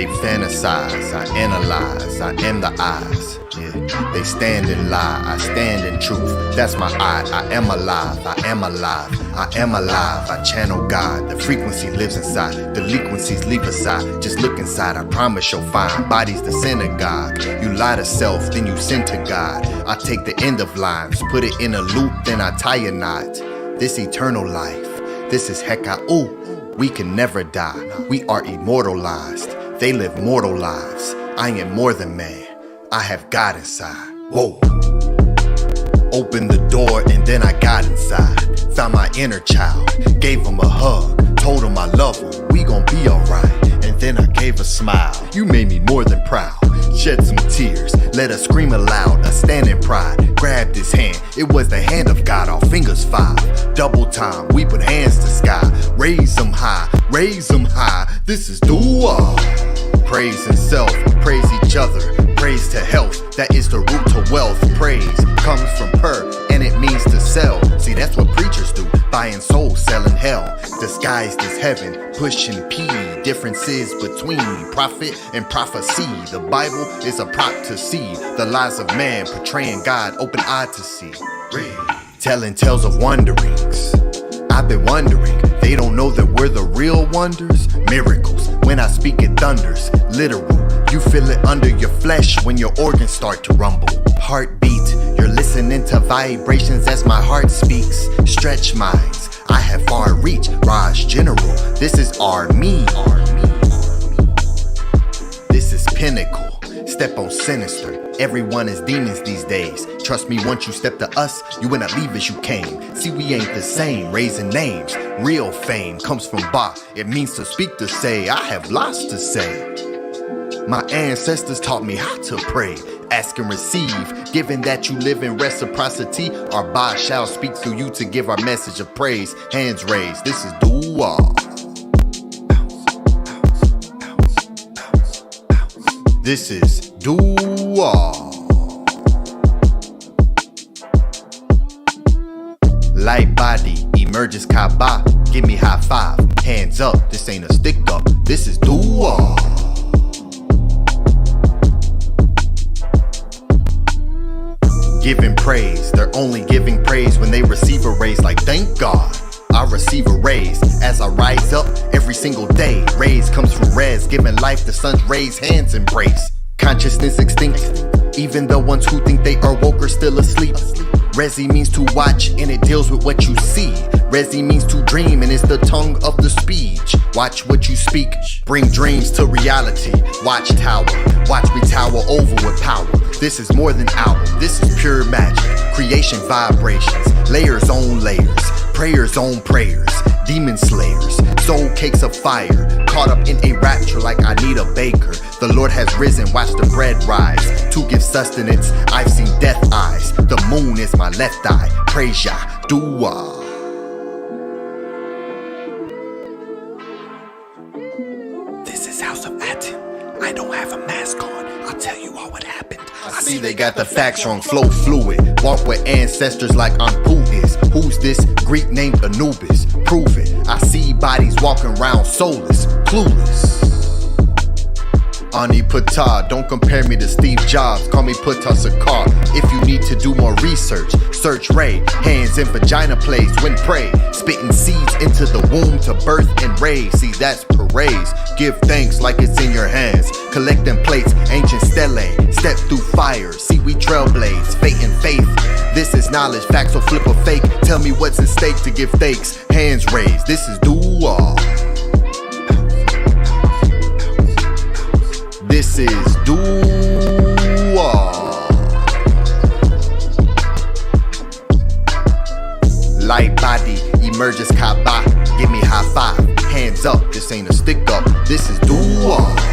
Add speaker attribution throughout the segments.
Speaker 1: They fantasize, I analyze, I am the eyes. Yeah, they stand in lie, I stand in truth. That's my I am alive, I am alive, I am alive. I channel God, the frequency lives inside. Delinquencies leap aside, just look inside. I promise you'll find bodies the synagogue. You lie to self, then you sin to God. I take the end of lines, put it in a loop, then I tie a knot. This eternal life, this is Heka. We can never die, we are immortalized. They live mortal lives. I am more than man, I have God inside. Whoa. Opened the door and then I got inside. Found my inner child, gave him a hug, told him I love him, we gon' be alright. And then I gave a smile, you made me more than proud. Shed some tears, let us scream aloud, a stand in pride. Grabbed his hand, it was the hand of God, our fingers five. Double time, we put hands to sky. Raise them high, raise them high. This is dua. Praise himself, praise each other. Praise to health, that is the root to wealth. Praise comes from per, and it means to sell. See, that's what preachers do, buying souls, selling hell. Disguised as heaven, pushing P. Differences between prophet and prophecy. The Bible is a prop to see the lies of man, portraying God open-eyed to see. Telling tales of wanderings, I've been wondering, they don't know that we're the real wonders. Miracles, when I speak it thunders, literal. You feel it under your flesh when your organs start to rumble. Heartbeat, you're listening to vibrations as my heart speaks. Stretch minds, I have far reach. Raj General, this is our me. This is pinnacle, step on sinister. Everyone is demons these days. Trust me, once you step to us, you will not leave as you came. See, we ain't the same, raising names. Real fame comes from Ba. It means to speak, to say. I have lots to say. My ancestors taught me how to pray, ask and receive. Given that you live in reciprocity, our Ba shall speak through you to give our message of praise. Hands raised, this is dua. This is dua. Light body emerges Kaaba. Give me high five, hands up. This ain't a stick up, this is dua. Giving praise, they're only giving praise when they receive a raise. Like thank God, I receive a raise as I rise up every single day. Raise comes from res, giving life the sun's rays, hands embrace. Consciousness extinct, even the ones who think they are woke are still asleep. Resi means to watch and it deals with what you see. Resi means to dream and it's the tongue of the speech. Watch what you speak, bring dreams to reality. Watchtower, watch me tower over with power. This is more than album, this is pure magic. Creation vibrations, layers on layers. Prayers on prayers, demon slayers. Soul cakes of fire, caught up in a rapture like I need a baker. The Lord has risen, watch the bread rise. To give sustenance, I've seen death eyes. The moon is my left eye, praise Yah, dua. This is House of Atton, I don't have a mask on, I'll tell you all what happened. I see they got the facts wrong, flow fluid. Walk with ancestors like Anpu is. Who's this Greek named Anubis? Prove it. I see bodies walking around soulless, clueless. Ani Pata, don't compare me to Steve Jobs, call me Pata Sakar. If you need to do more research, search Ray. Hands in vagina plays when pray. Spitting seeds into the womb to birth and raise. See, that's parades. Give thanks like it's in your hands. Collect them plates, ancient stele. Step through fire, see we trailblaze. Fate and faith, this is knowledge. Facts or flip or fake. Tell me what's at stake to give thanks. Hands raised, this is dua. This is dua. Light body emerges Kaaba. Give me high five, hands up. This ain't a stick up, this is dua.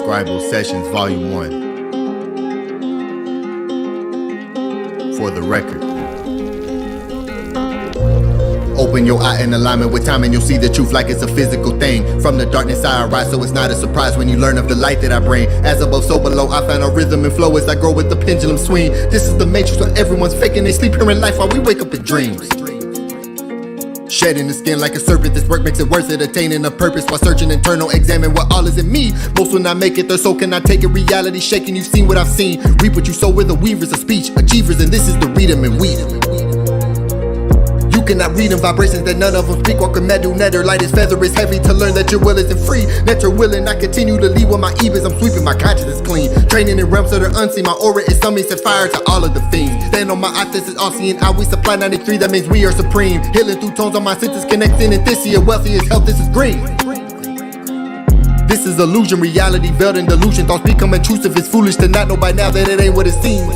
Speaker 1: Scribal Sessions Volume 1. For the record. Open your eye in alignment with time and you'll see the truth like it's a physical thing. From the darkness I arise, so it's not a surprise when you learn of the light that I bring. As above, so below, I find a rhythm and flow as I grow with the pendulum swing. This is the matrix where everyone's faking they sleep here in life while we wake up in dreams. Shedding the skin like a serpent, this work makes it worse at attaining a purpose. While searching internal, examine what all is in me. Most will not make it, their soul cannot take it. Reality shaking, you've seen what I've seen. Reap what you sow with the weavers of speech, achievers, and this is the read 'em and weed 'em. You cannot read them, vibrations that none of them speak. Walk a MDWNTR, light is feather is heavy to learn that your will isn't free. Netter willing, I continue to lead with my ebas. I'm sweeping my consciousness clean. Training in realms that are unseen, my aura is summing, set fire to all of the fiends. Stand on my Atef is all seeing, I we supply 93, that means we are supreme. Healing through tones on my senses, connecting and this year, wealthy is health, this is green. This is illusion, reality veiled in delusion. Thoughts become intrusive, it's foolish to not know by now that it ain't what it seems.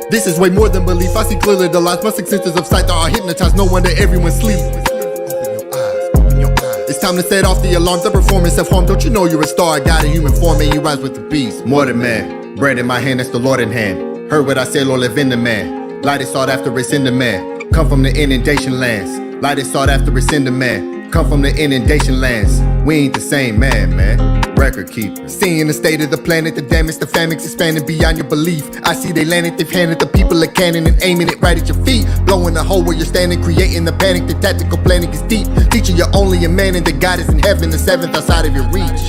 Speaker 1: This is way more than belief. I see clearly the lies. My six senses of sight are hypnotized. No wonder everyone sleeps. Open your eyes. It's time to set off the alarms. The performance self-harm. Don't you know you're a star? God in human form and you rise with the beast. More than man. Bread in my hand, that's the Lord in hand. Heard what I say, Lord, live in the man. Light is sought after, it's in the man. Come from the inundation lands. Light is sought after, it's in the man. Come from the inundation lands. We ain't the same man. Record keeper. Seeing the state of the planet, the damage, the famines expanding beyond your belief. I see they landed, they've handed the people a cannon and aiming it right at your feet. Blowing a hole where you're standing, creating the panic. The tactical planning is deep. Teaching you're only a man and the God is in heaven, the seventh outside of your reach.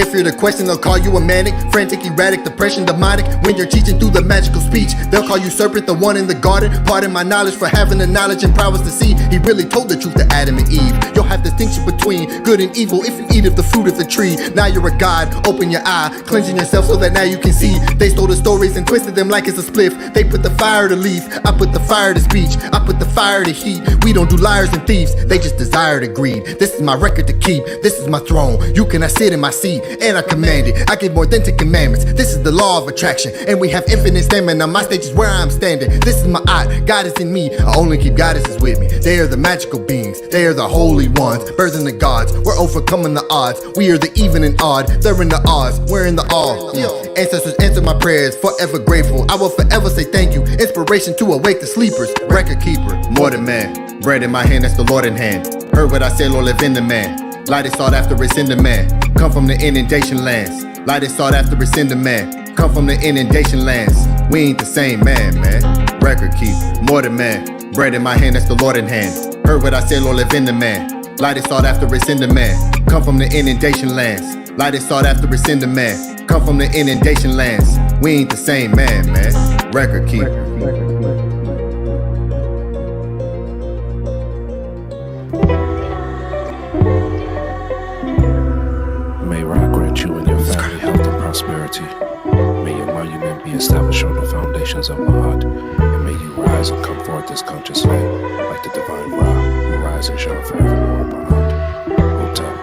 Speaker 1: If you're the question, they'll call you a manic, frantic, erratic, depression, demonic. When you're teaching through the magical speech, they'll call you serpent, the one in the garden. Pardon my knowledge for having the knowledge and prowess to see. He really told the truth to Adam and Eve. You'll have distinction between good and evil if you eat of the fruit of the tree. Now you're a god, open your eye, cleansing yourself so that now you can see. They stole the stories and twisted them like it's a spliff. They put the fire to leaf, I put the fire to speech. I put the fire to heat. We don't do liars and thieves, they just desire to greed. This is my record to keep, this is my throne. You cannot sit in my seat, and I command it. I give more than 10 commandments. This is the law of attraction, and we have infinite stamina. My stage is where I'm standing. This is my art, God is in me. I only keep goddesses with me. They are the magical beings, they are the holy ones, birthing the gods. We're overcoming the odds. We are the even and odd. They're in the odds, we're in the all. Ancestors answer my prayers, forever grateful. I will forever say thank you. Inspiration to awake the sleepers. Record keeper, more than man. Bread in my hand, that's the Lord in hand. Heard what I say, Lord, live in the man. Light is sought after, it's in the man. Come from the inundation lands. Light is sought after, it's in the man. Come from the inundation lands. We ain't the same man. Record keeper, more than man. Bread in my hand, that's the Lord in hand. Heard what I say, Lord, live in the man. Light is sought after, it's in the man. Come from the inundation lands. Light is sought after, it's in the man. Come from the inundation lands. We ain't the same man. Record keeper.
Speaker 2: May Ra grant you and your family health and prosperity. May your monument be established on the foundations of Maat, and may you rise and come forth as conscious light, like the divine Ra, who rise and shine forevermore behind. Atef.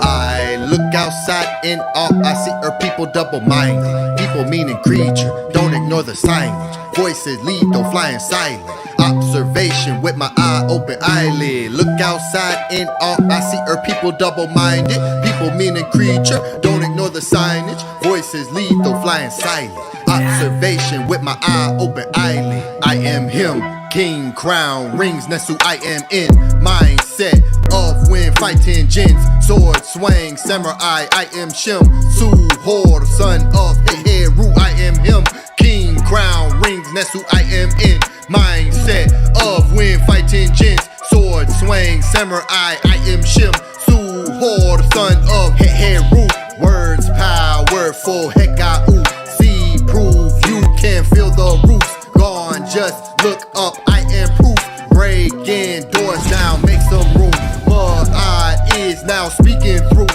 Speaker 1: I look outside in all I see are people double-minded. People meaning creature, don't ignore the signage. Voices lead, though flying silent. Observation with my eye open eyelid. Look outside in all I see are people double-minded. People meaning creature, don't ignore the signage. Voices lead, though flying silent. Observation with my eye open eyelid. I am him, king, crown, rings, that's who I am in. Mindset of when fighting jinns, sword swang, samurai, I am Shem. Suhor, son of Heheru, I am him. King, crown, rings, that's who I am in. Mindset of when fighting jinns, sword swang, samurai, I am Shem. Suhor, son of Heheru. Words powerful, hekau. See, prove you can feel the roots. Gone, just look up, I am proof. Breaking doors now, make some room. But I is now speaking through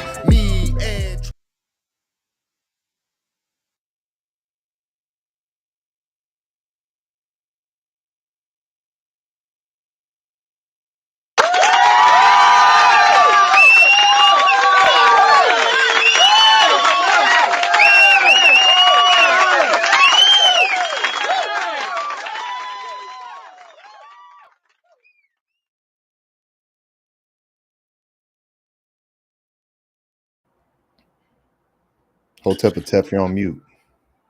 Speaker 1: Atef, you're on mute.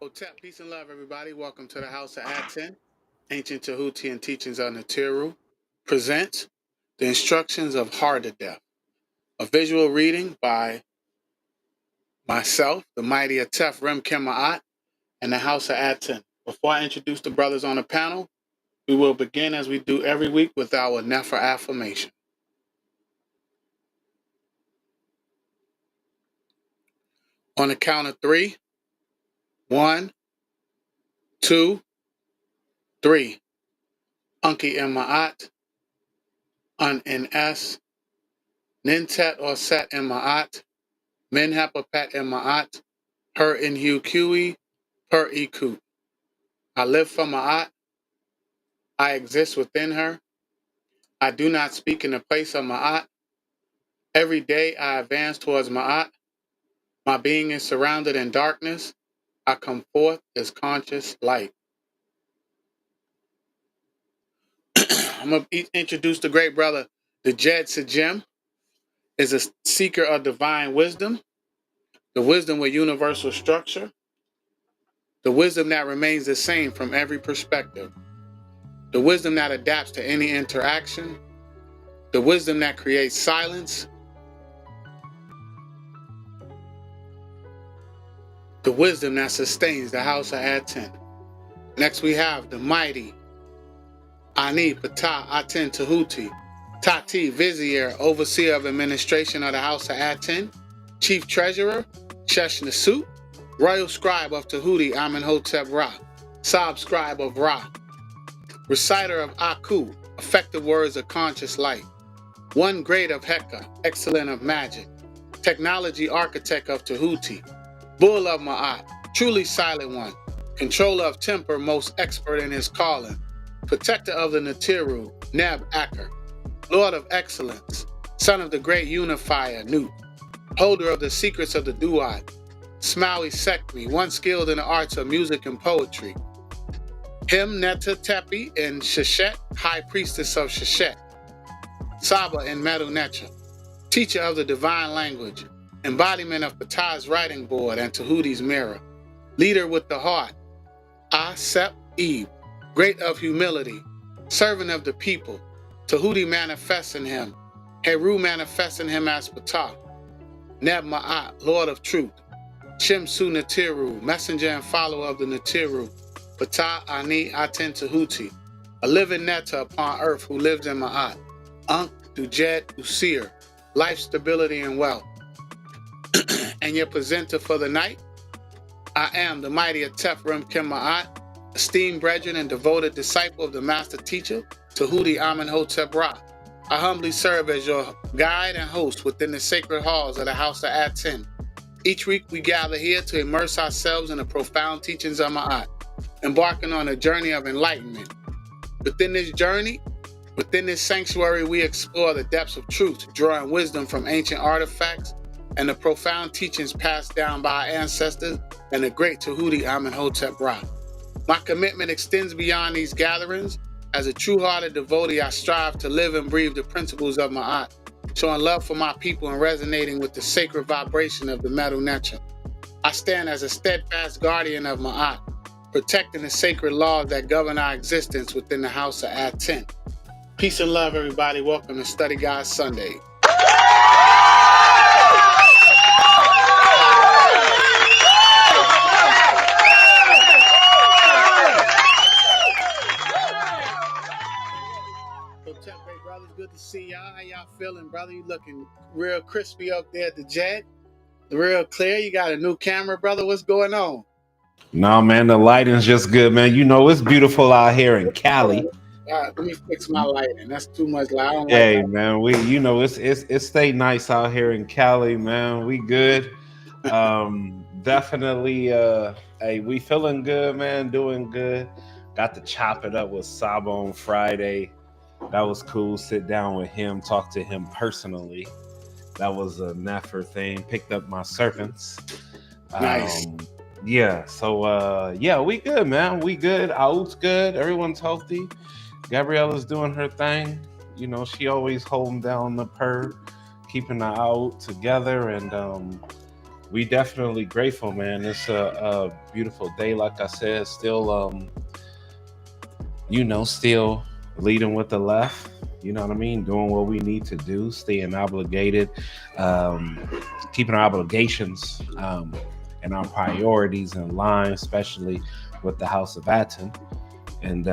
Speaker 3: Atef, peace and love, everybody. Welcome to the House of ATTON. Ancient Tahuti and Teachings of Natiru presents the Instructions of Hardedef, a visual reading by myself, the mighty Atef Maat, and the House of ATTON. Before I introduce the brothers on the panel, we will begin as we do every week with our Nefer affirmation. On the count of 3, 1, 2, 3. Unki Maat, Un Ns, Nintet or Set Maat, Menhapapat Maat, Her in Hu Kui, Per Iku. I live for Maat. I exist within her. I do not speak in the place of Maat. Every day I advance towards Maat. My being is surrounded in darkness. I come forth as conscious light. I'm going to introduce the great brother. The Jed Sajim is a seeker of divine wisdom, the wisdom with universal structure, the wisdom that remains the same from every perspective, the wisdom that adapts to any interaction, the wisdom that creates silence, the wisdom that sustains the House of ATTON. Next we have the mighty Ani Patah Aten Tahuti, Tati Vizier, Overseer of Administration of the House of ATTON, Chief Treasurer, Shesh Nasut, Royal Scribe of Tahuti Amenhotep Ra, Sab Scribe of Ra, Reciter of Aku, effective words of conscious light, One Great of Heka, excellent of magic, Technology Architect of Tahuti, Bull of Maat, truly silent one, Controller of temper, most expert in his calling, Protector of the Natiru, Neb Aker, Lord of excellence, Son of the great unifier, Nut, Holder of the secrets of the Duat, Smaui Sekmi, one skilled in the arts of music and poetry, Him Netta Tepi and Sheshet, High Priestess of Sheshet, Saba and MDWNTR, Teacher of the divine language, embodiment of Patah's writing board and Tahuti's mirror, Leader with the heart, Asep Eve, great of humility, servant of the people, Tahuti manifests in him, Heru manifests in him as Patah, Neb Maat, Lord of truth, Shimsu Natiru, messenger and follower of the Natiru, Patah Ani Aten Tahuti, a living Netta upon earth who lives in Maat, Unk Dujed Usir, life, stability, and wealth. And your presenter for the night, I am the mighty Atef Maat, esteemed brethren and devoted disciple of the master teacher, Tahuti Amenhotep Ra. I humbly serve as your guide and host within the sacred halls of the House of ATTON. Each week we gather here to immerse ourselves in the profound teachings of Maat, embarking on a journey of enlightenment. Within this journey, within this sanctuary, we explore the depths of truth, drawing wisdom from ancient artifacts and the profound teachings passed down by our ancestors and the great Tahuti Amenhotep Ra. My commitment extends beyond these gatherings. As a true-hearted devotee, I strive to live and breathe the principles of Maat, showing love for my people and resonating with the sacred vibration of the MDWNTR. I stand as a steadfast guardian of Maat, protecting the sacred laws that govern our existence within the House of ATTON. Peace and love, everybody. Welcome to Study Guide Sunday. Great brothers, good to see y'all. How y'all feeling, brother? You looking real crispy up there at the jet. Real clear. You got a new camera, brother. What's going on?
Speaker 4: No, man, the lighting's just good, man. You know, it's beautiful out here in Cali.
Speaker 3: Let me fix my lighting. That's too much light. I don't
Speaker 4: Hey,
Speaker 3: like that.
Speaker 4: man, it's stay nice out here in Cali, man. We good. Definitely, hey, we feeling good, man. Doing good. Got to chop it up with Saba on Friday. That was cool. Sit down with him, talk to him personally. That was a Nefer thing. Picked up my serpents.
Speaker 3: Nice.
Speaker 4: Yeah, so yeah, we good, man. We good. Out's good. Everyone's healthy. Gabriella's doing her thing. You know, she always holding down the purr, keeping the out together, and we definitely grateful, man. It's a beautiful day, like I said. Still, still leading with the left. You know what I mean? Doing what we need to do, staying obligated, um, keeping our obligations and our priorities in line, especially with the House of ATTON. And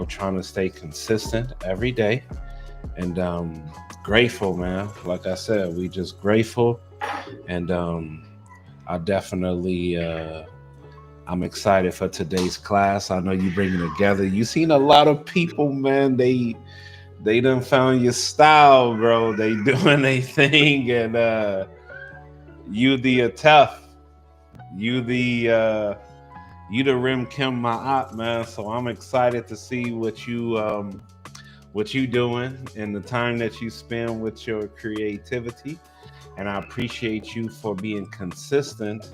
Speaker 4: trying to stay consistent every day. And grateful, man. Like I said, we just grateful. And I definitely I'm excited for today's class. I know you bringing together. You seen a lot of people, man. They done found your style, bro. They doing their thing, and you the Atef, you the Rim Kim Maat, man. So I'm excited to see what you doing and the time that you spend with your creativity. And I appreciate you for being consistent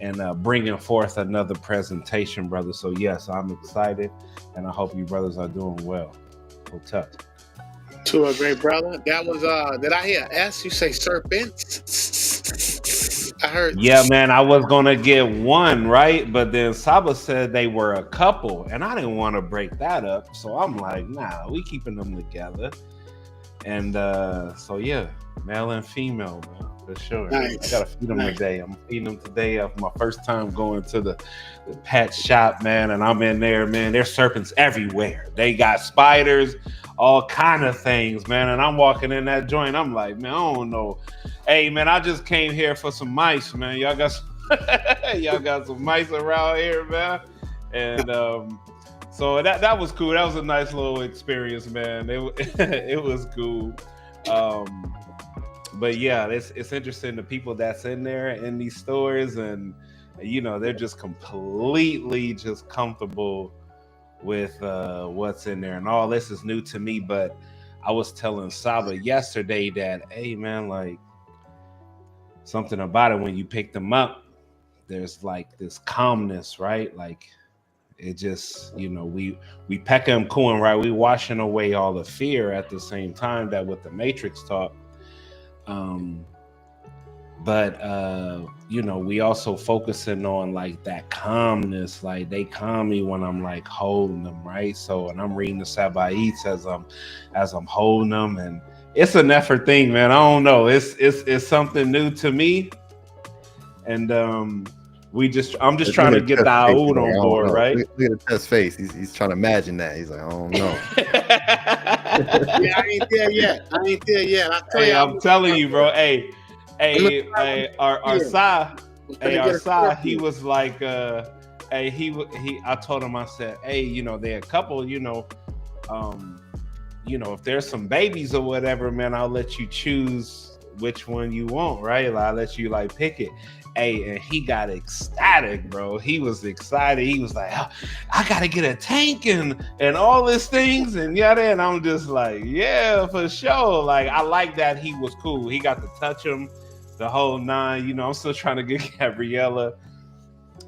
Speaker 4: and bringing forth another presentation, brother. So yes, I'm excited, and I hope you brothers are doing well. Hotel.
Speaker 3: To a great brother. That was did I hear S? You say serpents? I heard.
Speaker 4: Yeah, man, I was gonna get one, right? But then Saba said they were a couple, and I didn't want to break that up. So I'm like, nah, we keeping them together. And so yeah, male and female, man, for sure.
Speaker 3: Nice.
Speaker 4: I gotta feed them today. I'm feeding them today of my first time going to the pet shop, man. And I'm in there, man. There's serpents everywhere. They got spiders, all kind of things, man. And I'm walking in that joint. I'm like, man, I don't know. Hey, man, I just came here for some mice, man. Y'all got some mice around here, man. And so that was cool. That was a nice little experience, man. It was cool. But yeah, it's interesting, the people that's in there in these stores, and they're just completely just comfortable with what's in there, and all this is new to me. But I was telling Saba yesterday that, hey man, like something about it when you pick them up, there's like this calmness, right? Like it just, we peck them cooing, right? We washing away all the fear at the same time that what the Matrix taught. But we also focusing on like that calmness, like they calm me when I'm like holding them, right? So, and I'm reading the Sabaeats as I'm holding them, and it's an effort thing, man. I don't know, it's something new to me, and I'm just trying to get the Aoud on board, right?
Speaker 1: Look at Tef's face. He's trying to imagine that. He's like, I don't know.
Speaker 3: Yeah, I ain't there yet.
Speaker 4: I'm telling you, bro. Hey, our Sa, he was like, I told him, I said, hey, they're a couple, if there's some babies or whatever, man, I'll let you choose which one you want, right? I'll let you like pick it. Hey, and he got ecstatic, bro. He was excited. He was like, oh, I gotta get a tank and all these things and yada. And I'm just like, yeah, for sure. Like, I like that he was cool. He got to touch him the whole nine. I'm still trying to get Gabriella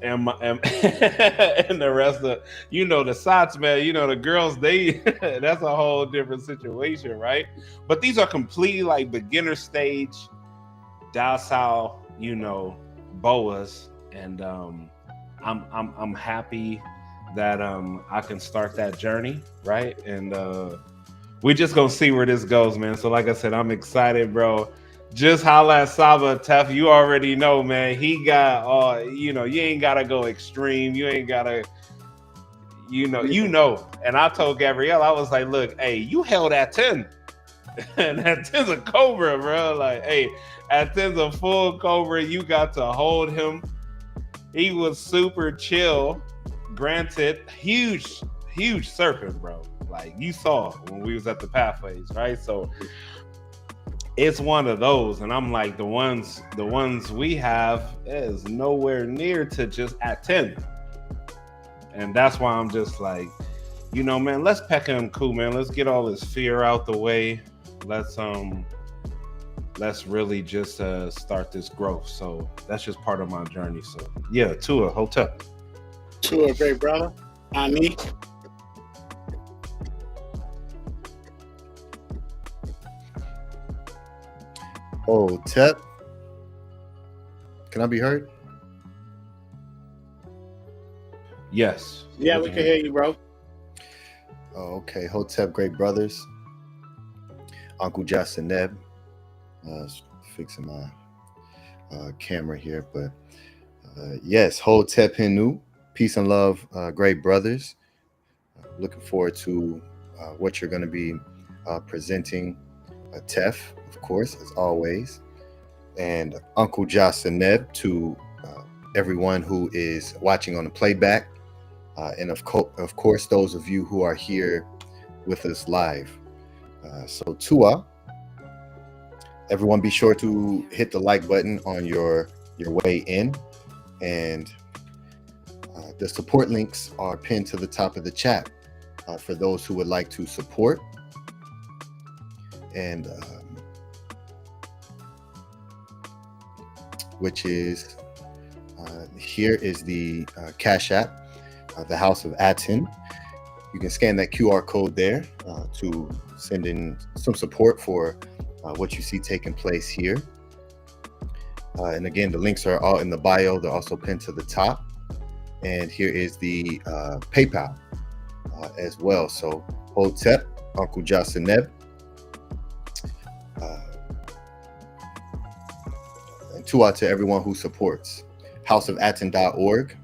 Speaker 4: and the rest of the Sots, man. The girls, that's a whole different situation, right? But these are completely like beginner stage, docile, boas, and I'm happy that I can start that journey, right? And we just gonna see where this goes, man. So like I said, I'm excited, bro. Just holla at Saba, Tef. You already know, man. He got you ain't gotta go extreme. You ain't gotta, And I told Gabrielle, I was like, look, hey, you held that 10. And that 10's a cobra, bro. Like, hey, at 10's a full cobra. You got to hold him. He was super chill. Granted, huge serpent, bro. Like you saw when we was at the pathways, right? So it's one of those, and I'm like, the ones we have is nowhere near to just at 10. And that's why I'm just like, man, let's peck him cool, man. Let's get all this fear out the way. Let's really just start this growth. So that's just part of my journey. So yeah, Tua, hotel.
Speaker 3: Tua, great brother. Ani.
Speaker 1: Oh, Tep. Can I be heard?
Speaker 4: Yes.
Speaker 3: Yeah, we can hear you, bro.
Speaker 1: Oh, okay. Hotep, great brothers. Uncle Justin Neb. Fixing my camera here, but yes, Hotep Hinu. Peace and love, great brothers. Looking forward to what you're going to be presenting. Atef, of course, as always. And Uncle Justin Neb to everyone who is watching on the playback. And of course, those of you who are here with us live. So Tua, everyone be sure to hit the like button on your way in. And the support links are pinned to the top of the chat for those who would like to support. And which is, here is the Cash App, the House of ATTON. You can scan that QR code there to send in some support for what you see taking place here. And again, the links are all in the bio. They're also pinned to the top. And here is the PayPal as well. So Hotep, Uncle Justin Neb, and Tua to everyone who supports. houseofatton.org.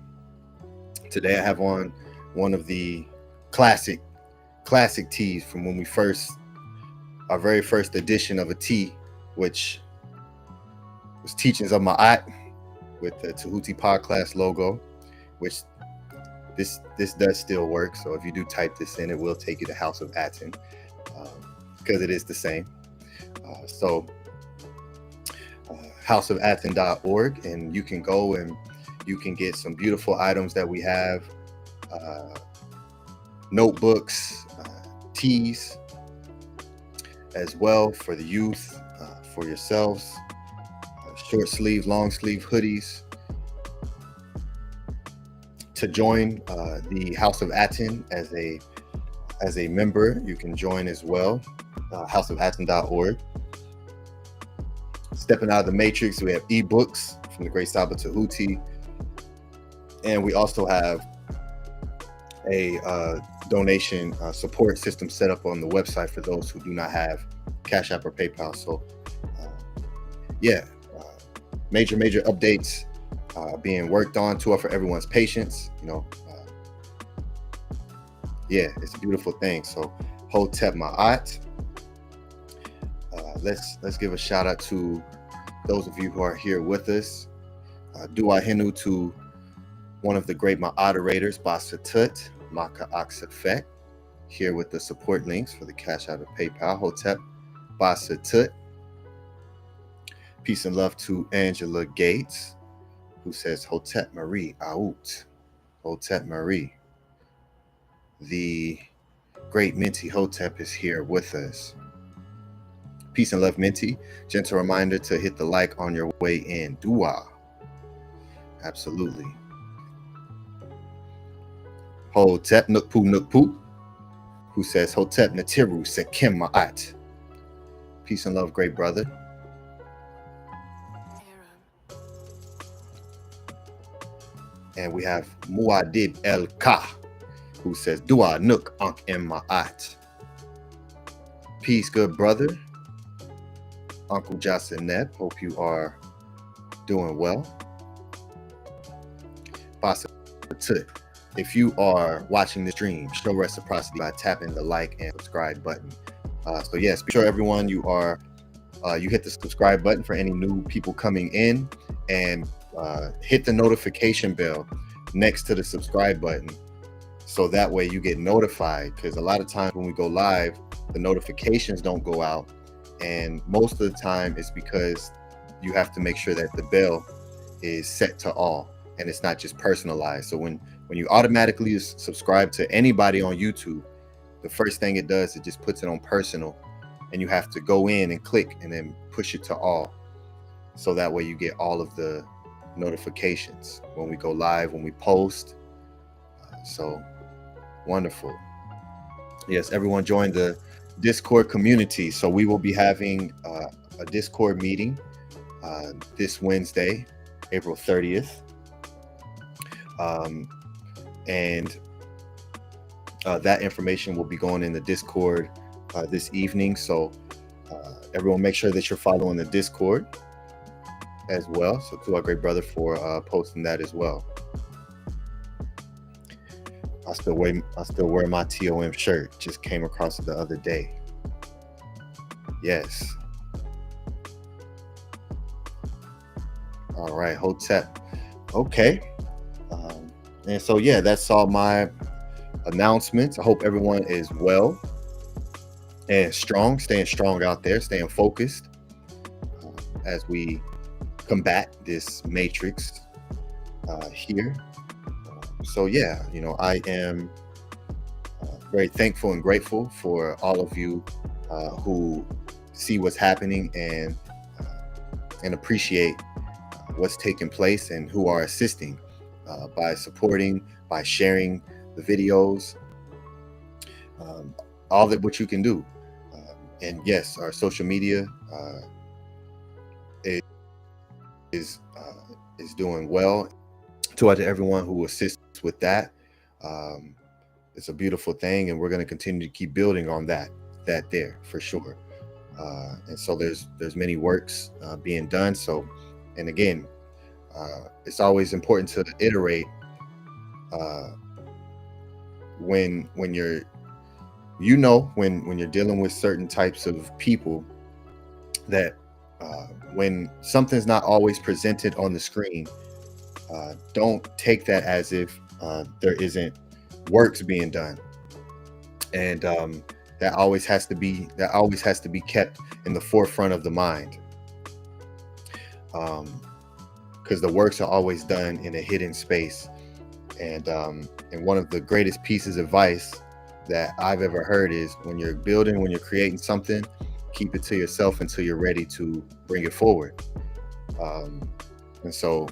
Speaker 1: Today I have on one of the classic teas from when we our very first edition of a tea, which was Teachings of Maat with the Tahuti podcast logo, which this does still work. So if you do type this in, it will take you to House of ATTON because it is the same. Houseofatton.org, and you can go and you can get some beautiful items that we have, notebooks, teas as well for the youth, for yourselves, short sleeve, long sleeve hoodies. To join the House of ATTON as a member, you can join as well, houseofatton.org. Stepping out of the matrix, we have ebooks from the great Saba Tahuti, and we also have a donation support system set up on the website for those who do not have Cash App or PayPal. So major updates being worked on for everyone's patience. It's a beautiful thing. So Hotep Maat. Let's give a shout out to those of you who are here with us. Dua Hinu to one of the great moderators, Basa Tut, Maka Aksafek, here with the support links for the Cash App and PayPal. Hotep Basa Tut. Peace and love to Angela Gates, who says Hotep Marie Out. Hotep Marie. The great Minty Hotep is here with us. Peace and love, Minty. Gentle reminder to hit the like on your way in. Dua. Absolutely. Hotep Nukpu, who says Hotep Natiru Sekim Ma'at. Peace and love, great brother. And we have Muad'Dib El Ka, who says Dua Nuk Ankh M Ma'at. Peace, good brother. Uncle Justin Neb, hope you are doing well. If you are watching the stream, show reciprocity by tapping the like and subscribe button. So yes, be sure everyone you hit the subscribe button for any new people coming in, and hit the notification bell next to the subscribe button, so that way you get notified, because a lot of times when we go live, the notifications don't go out, and most of the time it's because you have to make sure that the bell is set to all and it's not just personalized. So when you automatically subscribe to anybody on YouTube, the first thing it does, it just puts it on personal, and you have to go in and click and then push it to all, so that way you get all of the notifications when we go live, when we post. So wonderful. Yes, everyone join the Discord community. So we will be having a Discord meeting this Wednesday April 30th. And that information will be going in the Discord this evening. So everyone make sure that you're following the Discord as well. So to our great brother for posting that as well. I still wear my TOM shirt. Just came across it the other day. Yes. All right, Hotep. Okay. And so, yeah, that's all my announcements. I hope everyone is well and strong, staying strong out there, staying focused as we combat this matrix here. So, yeah, you know, I am very thankful and grateful for all of you who see what's happening and appreciate what's taking place and who are assisting by supporting, by sharing the videos, all that what you can do. And yes, our social media is doing well. To everyone who assists with that, it's a beautiful thing, and we're going to continue to keep building on that there for sure. And so there's many works being done. So, and again, it's always important to iterate when you're, when you're dealing with certain types of people, that when something's not always presented on the screen, don't take that as if there isn't works being done. And that always has to be kept in the forefront of the mind, because the works are always done in a hidden space. And one of the greatest pieces of advice that I've ever heard is, when you're building, when you're creating something, keep it to yourself until you're ready to bring it forward. And so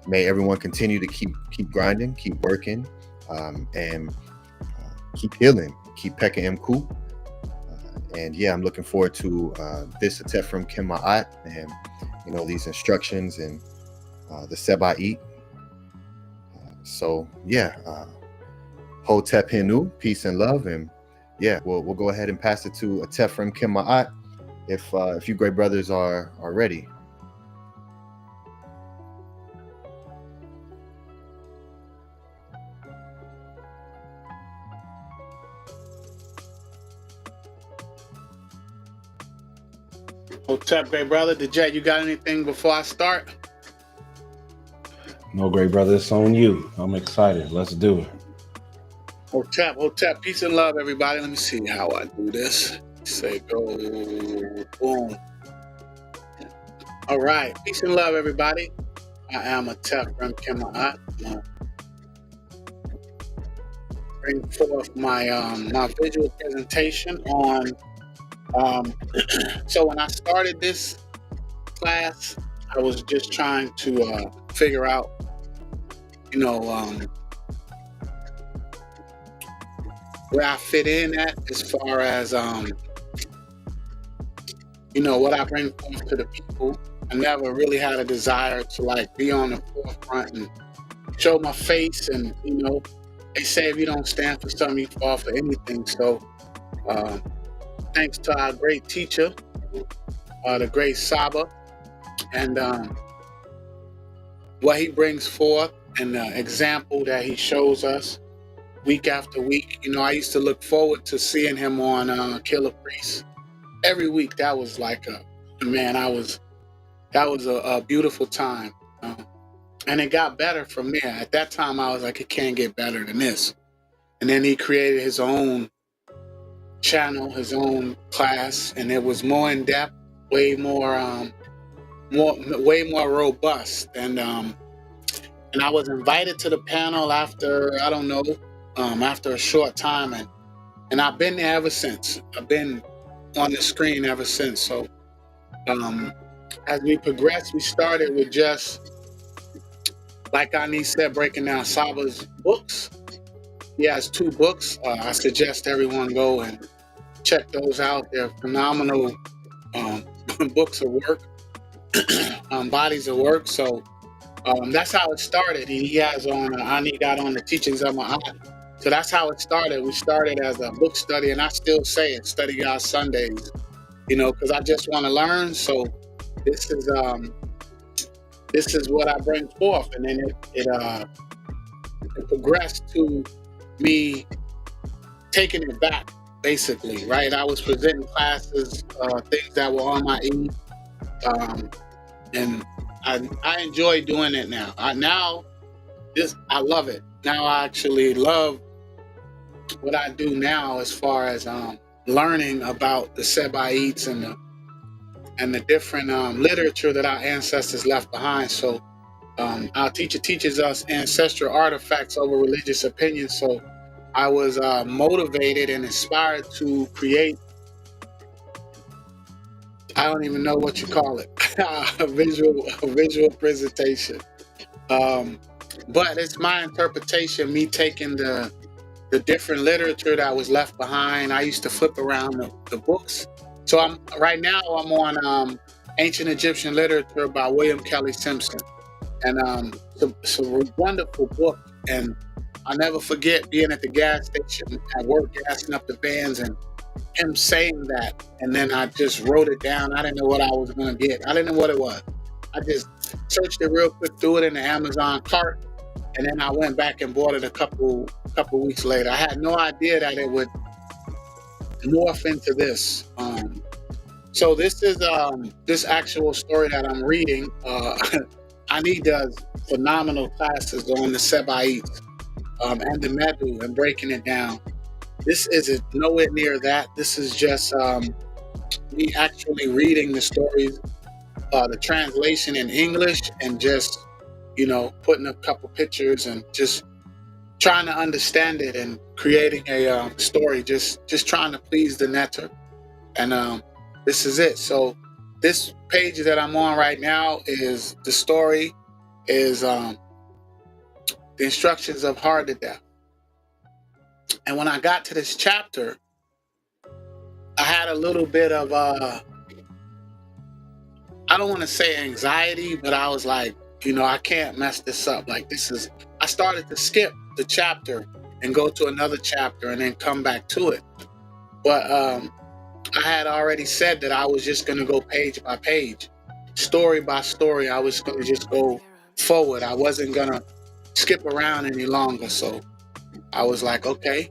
Speaker 1: may everyone continue to keep grinding, keep working, and keep healing, keep pecking Mku. And yeah, I'm looking forward to this Atef from Maat, and you know, these instructions and the Seba'it. So yeah, Hotep Hinu, peace and love. And yeah, we'll go ahead and pass it to Atef from Maat if you great brothers are ready.
Speaker 3: Hotep, great brother. Dejay, you got anything before I start?
Speaker 4: No, great brother, it's on you. I'm excited. Let's do it.
Speaker 3: Hotep, peace and love, everybody. Let me see how I do this. Say go, boom. All right, peace and love, everybody. I am Atef from Maat. Bring forth my my visual presentation on. So when I started this class, I was just trying to figure out, you know, where I fit in at, as far as, you know, what I bring forth to the people. I never really had a desire to like be on the forefront and show my face. And, you know, they say if you don't stand for something, you fall for anything. So, thanks to our great teacher, the great Saba, and what he brings forth, and the example that he shows us week after week. You know, I used to look forward to seeing him on Killer Priest every week. That was like that was a beautiful time. And it got better from there. At that time, I was like, it can't get better than this. And then he created his own channel, his own class, and it was more in depth, way more robust. And I was invited to the panel after, I don't know, after a short time, and I've been there ever since. I've been on the screen ever since. So as we progressed, we started with just, like Ani said, breaking down Saba's books. He has 2 books. I suggest everyone go and check those out. They're phenomenal books of work. bodies of work. So that's how it started. He has on, Ani got on the teachings of Maat. So that's how it started. We started as a book study, and I still say it, study God Sundays, because I just want to learn. So this is what I bring forth, and then it progressed to me taking it back, basically, right? I was presenting classes, things that were on my E, and I enjoy doing it now. I love it. Now I actually love what I do now as far as learning about the Sebaites and the different literature that our ancestors left behind. So our teacher teaches us ancestral artifacts over religious opinions. So I was motivated and inspired to create, I don't even know what you call it, a visual presentation. But it's my interpretation, me taking the different literature that was left behind. I used to flip around the books. So right now I'm on Ancient Egyptian Literature by William Kelly Simpson. And it's a wonderful book. And I'll never forget being at the gas station at work, gassing up the vans, and him saying that. And then I just wrote it down. I didn't know what I was going to get. I didn't know what it was. I just searched it real quick, threw it in the Amazon cart, and then I went back and bought it a couple weeks later. I had no idea that it would morph into this. So this is this actual story that I'm reading. Ani does phenomenal classes on the Sebaites and the Medu and breaking it down. This isn't nowhere near that. This is just me actually reading the stories, the translation in English, and just putting a couple pictures and just trying to understand it and creating a story, just trying to please the netter. And this is it. So this page that I'm on right now is the story, is the Instructions of Hardedef. And when I got to this chapter, I had a little bit of I don't want to say anxiety, but I was like, I can't mess this up. Like, I started to skip the chapter and go to another chapter and then come back to it. But I had already said that I was just going to go page by page, story by story. I was going to just go forward. I wasn't going to skip around any longer. So I was like, okay.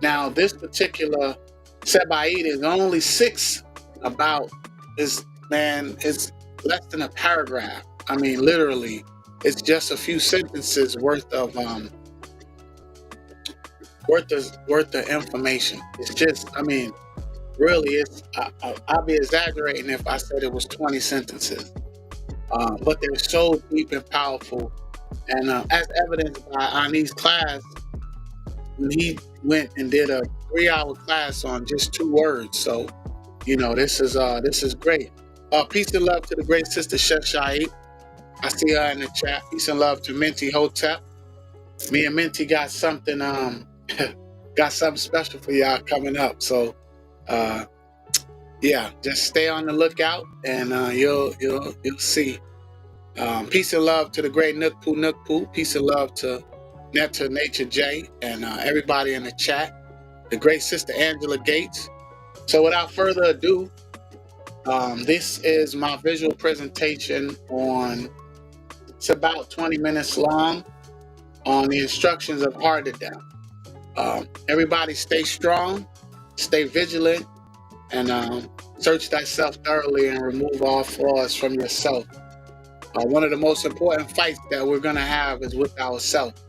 Speaker 3: Now, this particular Sebaite is only 6 about this man. It's less than a paragraph. I mean, literally, it's just a few sentences worth of information. It's just, I mean, really, I'll be exaggerating if I said it was 20 sentences. But they're so deep and powerful. And as evidenced by Ani's class, when he went and did a 3-hour class on just 2 words. So, this is great. Peace and love to the great sister Sheshai. I see her in the chat. Peace and love to Minty Hotep. Me and Minty got something special for y'all coming up. So yeah, just stay on the lookout and you'll see. Peace and love to the great Nookpoo. Peace and love to Netta Nature J and everybody in the chat. The great sister Angela Gates. So without further ado, this is my visual presentation on, it's about 20 minutes long, on the Instructions of Hardedef. Everybody stay strong, stay vigilant, and search thyself thoroughly and remove all flaws from yourself. One of the most important fights that we're going to have is with ourselves.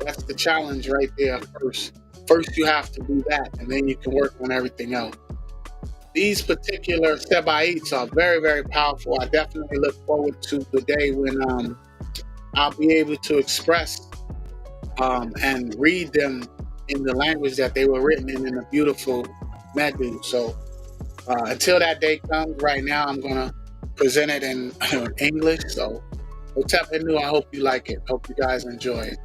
Speaker 3: That's the challenge right there first. First, you have to do that, and then you can work on everything else. These particular Sebaites are very, very powerful. I definitely look forward to the day when I'll be able to express and read them in the language that they were written in a beautiful Medu. So until that day comes, right now I'm going to present it in English. So Atef Inu, I hope you like it. Hope you guys enjoy it.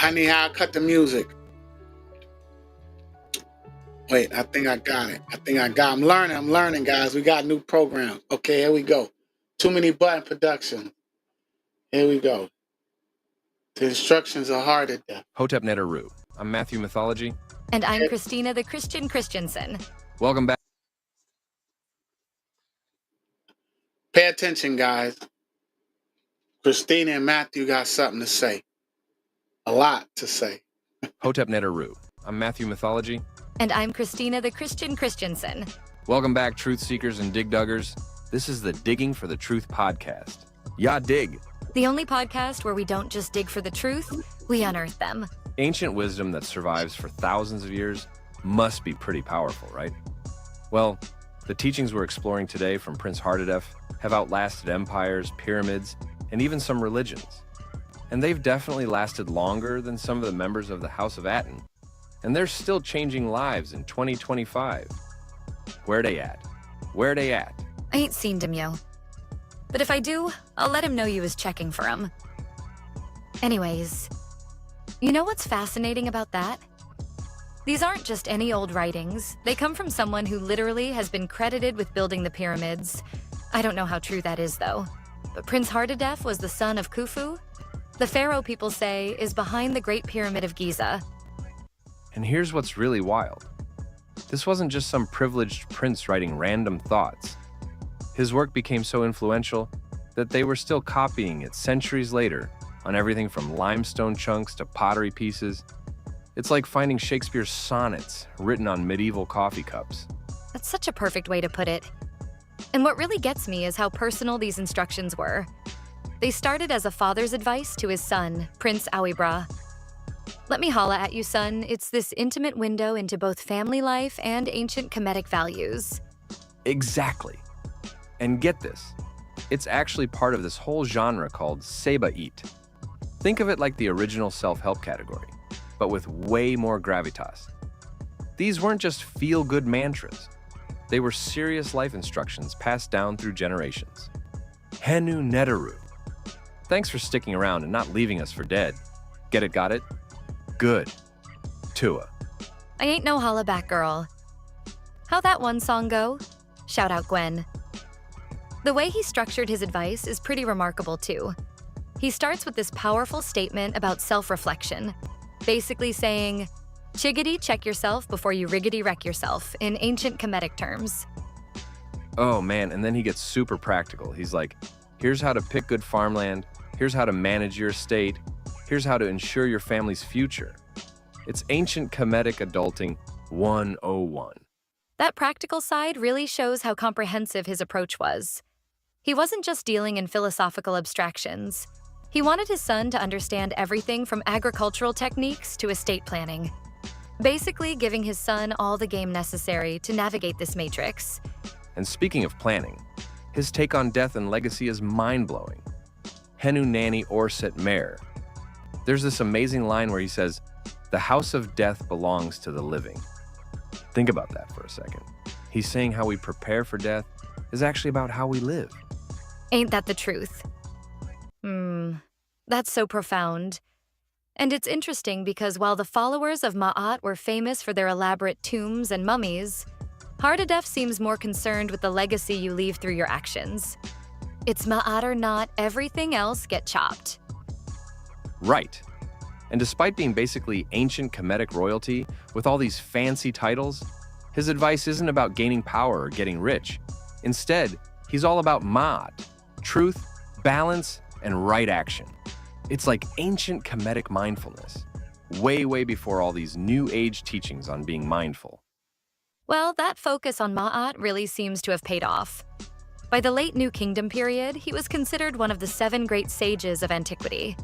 Speaker 3: Honey, how I cut the music. Wait, I think I got it. I'm learning, guys. We got a new program. Okay, here we go. Too many button production. Here we go. The instructions are Hardedef.
Speaker 5: ATTON. I'm Matthew Mythology.
Speaker 6: And I'm Christina the Christian Christensen.
Speaker 5: Welcome back.
Speaker 3: Pay attention, guys. Christina and Matthew got something to say. A lot to say.
Speaker 5: ATTON. I'm Matthew Mythology.
Speaker 6: And I'm Christina the Christian Christensen.
Speaker 5: Welcome back, truth seekers and dig duggers. This is the Digging for the Truth podcast. Ya dig.
Speaker 6: The only podcast where we don't just dig for the truth, we unearth them.
Speaker 5: Ancient wisdom that survives for thousands of years must be pretty powerful, right? Well, the teachings we're exploring today from Prince Hardedef have outlasted empires, pyramids, and even some religions. And they've definitely lasted longer than some of the members of the House of ATTON. And they're still changing lives in 2025. Where they at? Where they at?
Speaker 6: I ain't seen him, yo. But if I do, I'll let him know you was checking for him. Anyways, you know what's fascinating about that? These aren't just any old writings. They come from someone who literally has been credited with building the pyramids. I don't know how true that is, though. But Prince Hardedef was the son of Khufu. The pharaoh, people say, is behind the Great Pyramid of Giza.
Speaker 5: And here's what's really wild. This wasn't just some privileged prince writing random thoughts. His work became so influential that they were still copying it centuries later on everything from limestone chunks to pottery pieces. It's like finding Shakespeare's sonnets written on medieval coffee cups.
Speaker 6: That's such a perfect way to put it. And what really gets me is how personal these instructions were. They started as a father's advice to his son, Prince Awibra. Let me holla at you, son. It's this intimate window into both family life and ancient Kemetic values.
Speaker 5: Exactly. And get this, it's actually part of this whole genre called Seba-Eat. Think of it like the original self-help category, but with way more gravitas. These weren't just feel-good mantras. They were serious life instructions passed down through generations. Henu Neteru. Thanks for sticking around and not leaving us for dead. Get it, got it? Good. Tua.
Speaker 6: I ain't no holla back girl. How'd that one song go? Shout out Gwen. The way he structured his advice is pretty remarkable too. He starts with this powerful statement about self-reflection, basically saying, chiggity check yourself before you riggedy wreck yourself, in ancient Kemetic terms.
Speaker 5: Oh man, and then he gets super practical. He's like, here's how to pick good farmland, here's how to manage your estate, here's how to ensure your family's future. It's ancient Kemetic adulting 101.
Speaker 6: That practical side really shows how comprehensive his approach was. He wasn't just dealing in philosophical abstractions. He wanted his son to understand everything from agricultural techniques to estate planning, basically giving his son all the game necessary to navigate this matrix.
Speaker 5: And speaking of planning, his take on death and legacy is mind-blowing. Henu Nani Orset Mer. There's this amazing line where he says, the house of death belongs to the living. Think about that for a second. He's saying how we prepare for death is actually about how we live.
Speaker 6: Ain't that the truth? That's so profound. And it's interesting because while the followers of Maat were famous for their elaborate tombs and mummies, Hardedef seems more concerned with the legacy you leave through your actions. It's Maat or not, everything else get chopped.
Speaker 5: Right. And despite being basically ancient Kemetic royalty with all these fancy titles, his advice isn't about gaining power or getting rich. Instead, he's all about Maat, truth, balance, and right action. It's like ancient Kemetic mindfulness, way before all these new age teachings on being mindful.
Speaker 6: Well, that focus on Maat really seems to have paid off. By the late New Kingdom period, he was considered one of the 7 great sages of antiquity.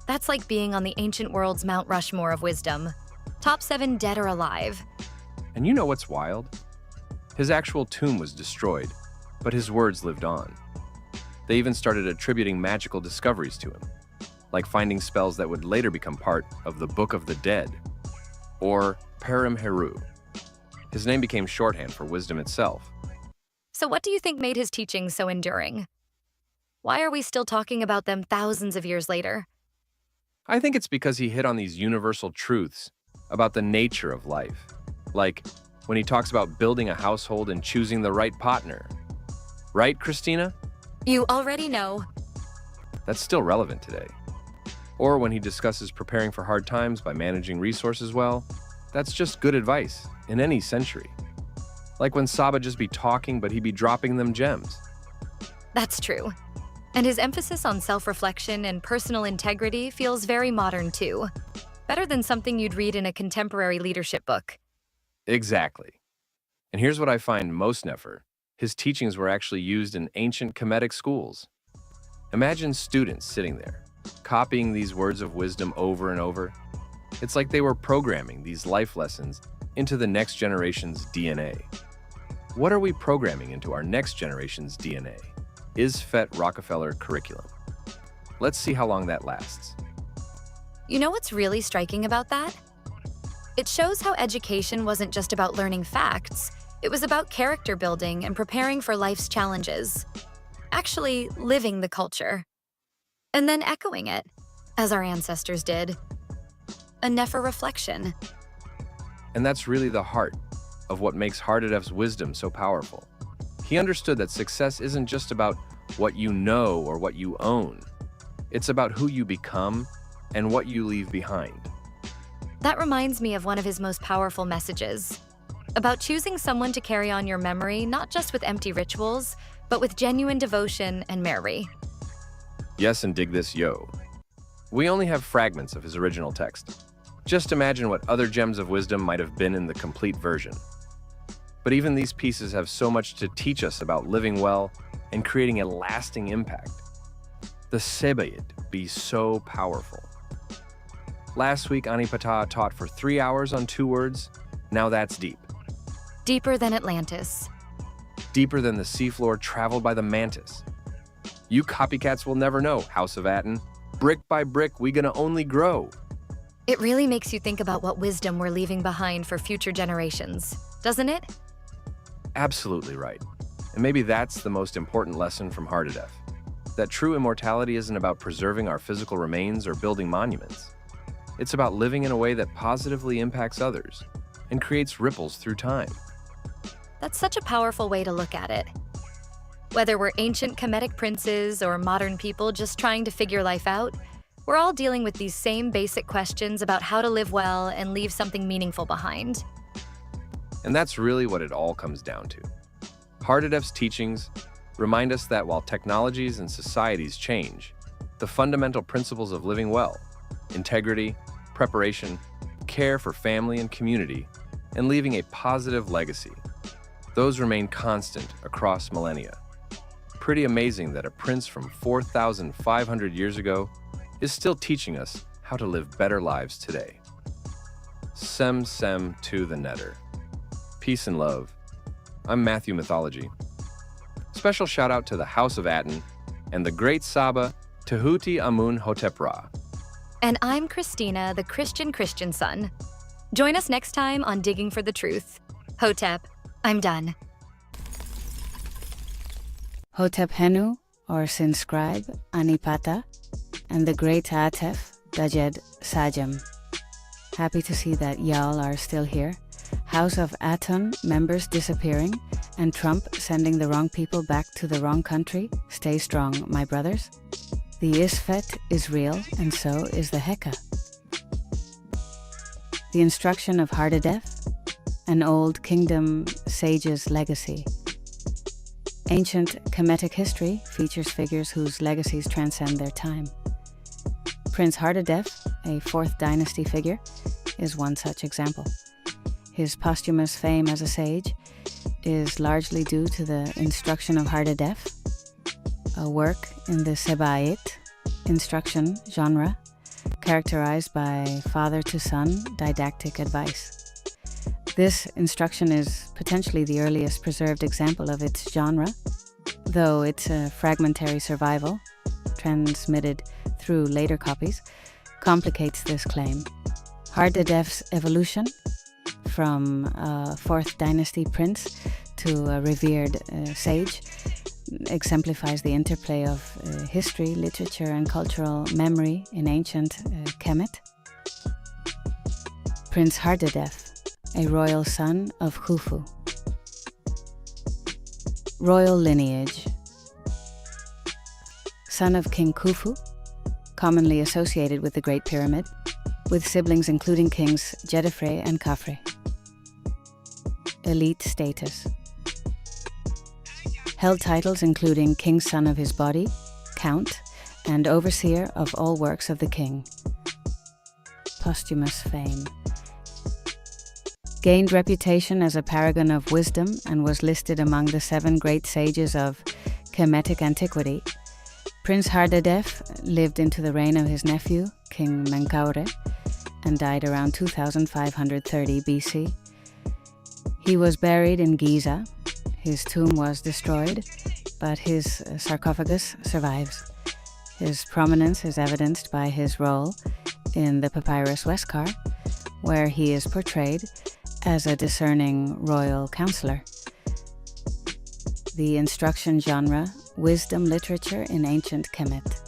Speaker 6: That's like being on the ancient world's Mount Rushmore of wisdom. Top 7 dead or alive.
Speaker 5: And you know what's wild? His actual tomb was destroyed, but his words lived on. They even started attributing magical discoveries to him, like finding spells that would later become part of the Book of the Dead, or Param Heru. His name became shorthand for wisdom itself.
Speaker 6: So what do you think made his teachings so enduring? Why are we still talking about them thousands of years later?
Speaker 5: I think it's because he hit on these universal truths about the nature of life. Like when he talks about building a household and choosing the right partner. Right, Christina?
Speaker 6: You already know.
Speaker 5: That's still relevant today. Or when he discusses preparing for hard times by managing resources well. That's just good advice in any century. Like when Saba just be talking, but he'd be dropping them gems.
Speaker 6: That's true. And his emphasis on self-reflection and personal integrity feels very modern too. Better than something you'd read in a contemporary leadership book.
Speaker 5: Exactly. And here's what I find most nefer. His teachings were actually used in ancient Kemetic schools. Imagine students sitting there, copying these words of wisdom over and over. It's like they were programming these life lessons into the next generation's DNA. What are we programming into our next generation's DNA? Is FET Rockefeller curriculum? Let's see how long that lasts.
Speaker 6: You know what's really striking about that? It shows how education wasn't just about learning facts. It was about character building and preparing for life's challenges. Actually living the culture. And then echoing it, as our ancestors did. A nefer reflection.
Speaker 5: And that's really the heart of what makes Hardedef's wisdom so powerful. He understood that success isn't just about what you know or what you own. It's about who you become and what you leave behind.
Speaker 6: That reminds me of one of his most powerful messages. About choosing someone to carry on your memory, not just with empty rituals, but with genuine devotion and memory.
Speaker 5: Yes, and dig this, yo. We only have fragments of his original text. Just imagine what other gems of wisdom might have been in the complete version. But even these pieces have so much to teach us about living well and creating a lasting impact. The Sebayit be so powerful. Last week, Ani PTAH taught for 3 hours on 2 words. Now that's deep.
Speaker 6: Deeper than Atlantis.
Speaker 5: Deeper than the seafloor traveled by the mantis. You copycats will never know, House of ATTON. Brick by brick, we gonna only grow.
Speaker 6: It really makes you think about what wisdom we're leaving behind for future generations, doesn't it?
Speaker 5: Absolutely right. And maybe that's the most important lesson from Hardedef. That true immortality isn't about preserving our physical remains or building monuments. It's about living in a way that positively impacts others and creates ripples through time.
Speaker 6: That's such a powerful way to look at it. Whether we're ancient Kemetic princes or modern people just trying to figure life out, we're all dealing with these same basic questions about how to live well and leave something meaningful behind.
Speaker 5: And that's really what it all comes down to. Hardedef's teachings remind us that while technologies and societies change, the fundamental principles of living well, integrity, preparation, care for family and community, and leaving a positive legacy, those remain constant across millennia. Pretty amazing that a prince from 4,500 years ago is still teaching us how to live better lives today. Sem to the netter. Peace and love. I'm Matthew Mythology. Special shout out to the House of ATTON and the great Saba Tehuti Amun Hotep Ra.
Speaker 6: And I'm Christina, the Christian son. Join us next time on Digging for the Truth. Hotep, I'm done.
Speaker 7: Hotep Henu, or Sin Scribe, Anipata, and the great Atef, Dajed Sajam. Happy to see that y'all are still here. House of ATTON members disappearing, and Trump sending the wrong people back to the wrong country. Stay strong, my brothers. The Isfet is real, and so is the Heka. The Instruction of Hardedef, an old kingdom sage's legacy. Ancient Kemetic history features figures whose legacies transcend their time. Prince Hardedef, a 4th dynasty figure, is one such example. His posthumous fame as a sage is largely due to the Instruction of Hardedef, a work in the Sebayit instruction genre, characterized by father-to-son didactic advice. This instruction is potentially the earliest preserved example of its genre, though its fragmentary survival, transmitted through later copies, complicates this claim. Hardedef's evolution from a 4th dynasty prince to a revered sage exemplifies the interplay of history, literature, and cultural memory in ancient Kemet. Prince Hardedef, a royal son of Khufu. Royal lineage. Son of King Khufu, commonly associated with the Great Pyramid, with siblings including kings Jedefre and Khafre. Elite status. Held titles including King's Son of his Body, Count, and Overseer of all works of the king. Posthumous fame. Gained reputation as a paragon of wisdom and was listed among the 7 great sages of Kemetic antiquity. Prince Hardedef lived into the reign of his nephew, King Menkaure, and died around 2530 BC. He was buried in Giza. His tomb was destroyed, but his sarcophagus survives. His prominence is evidenced by his role in the papyrus Weskar, where he is portrayed as a discerning royal counselor. The instruction genre, wisdom literature in ancient Kemet.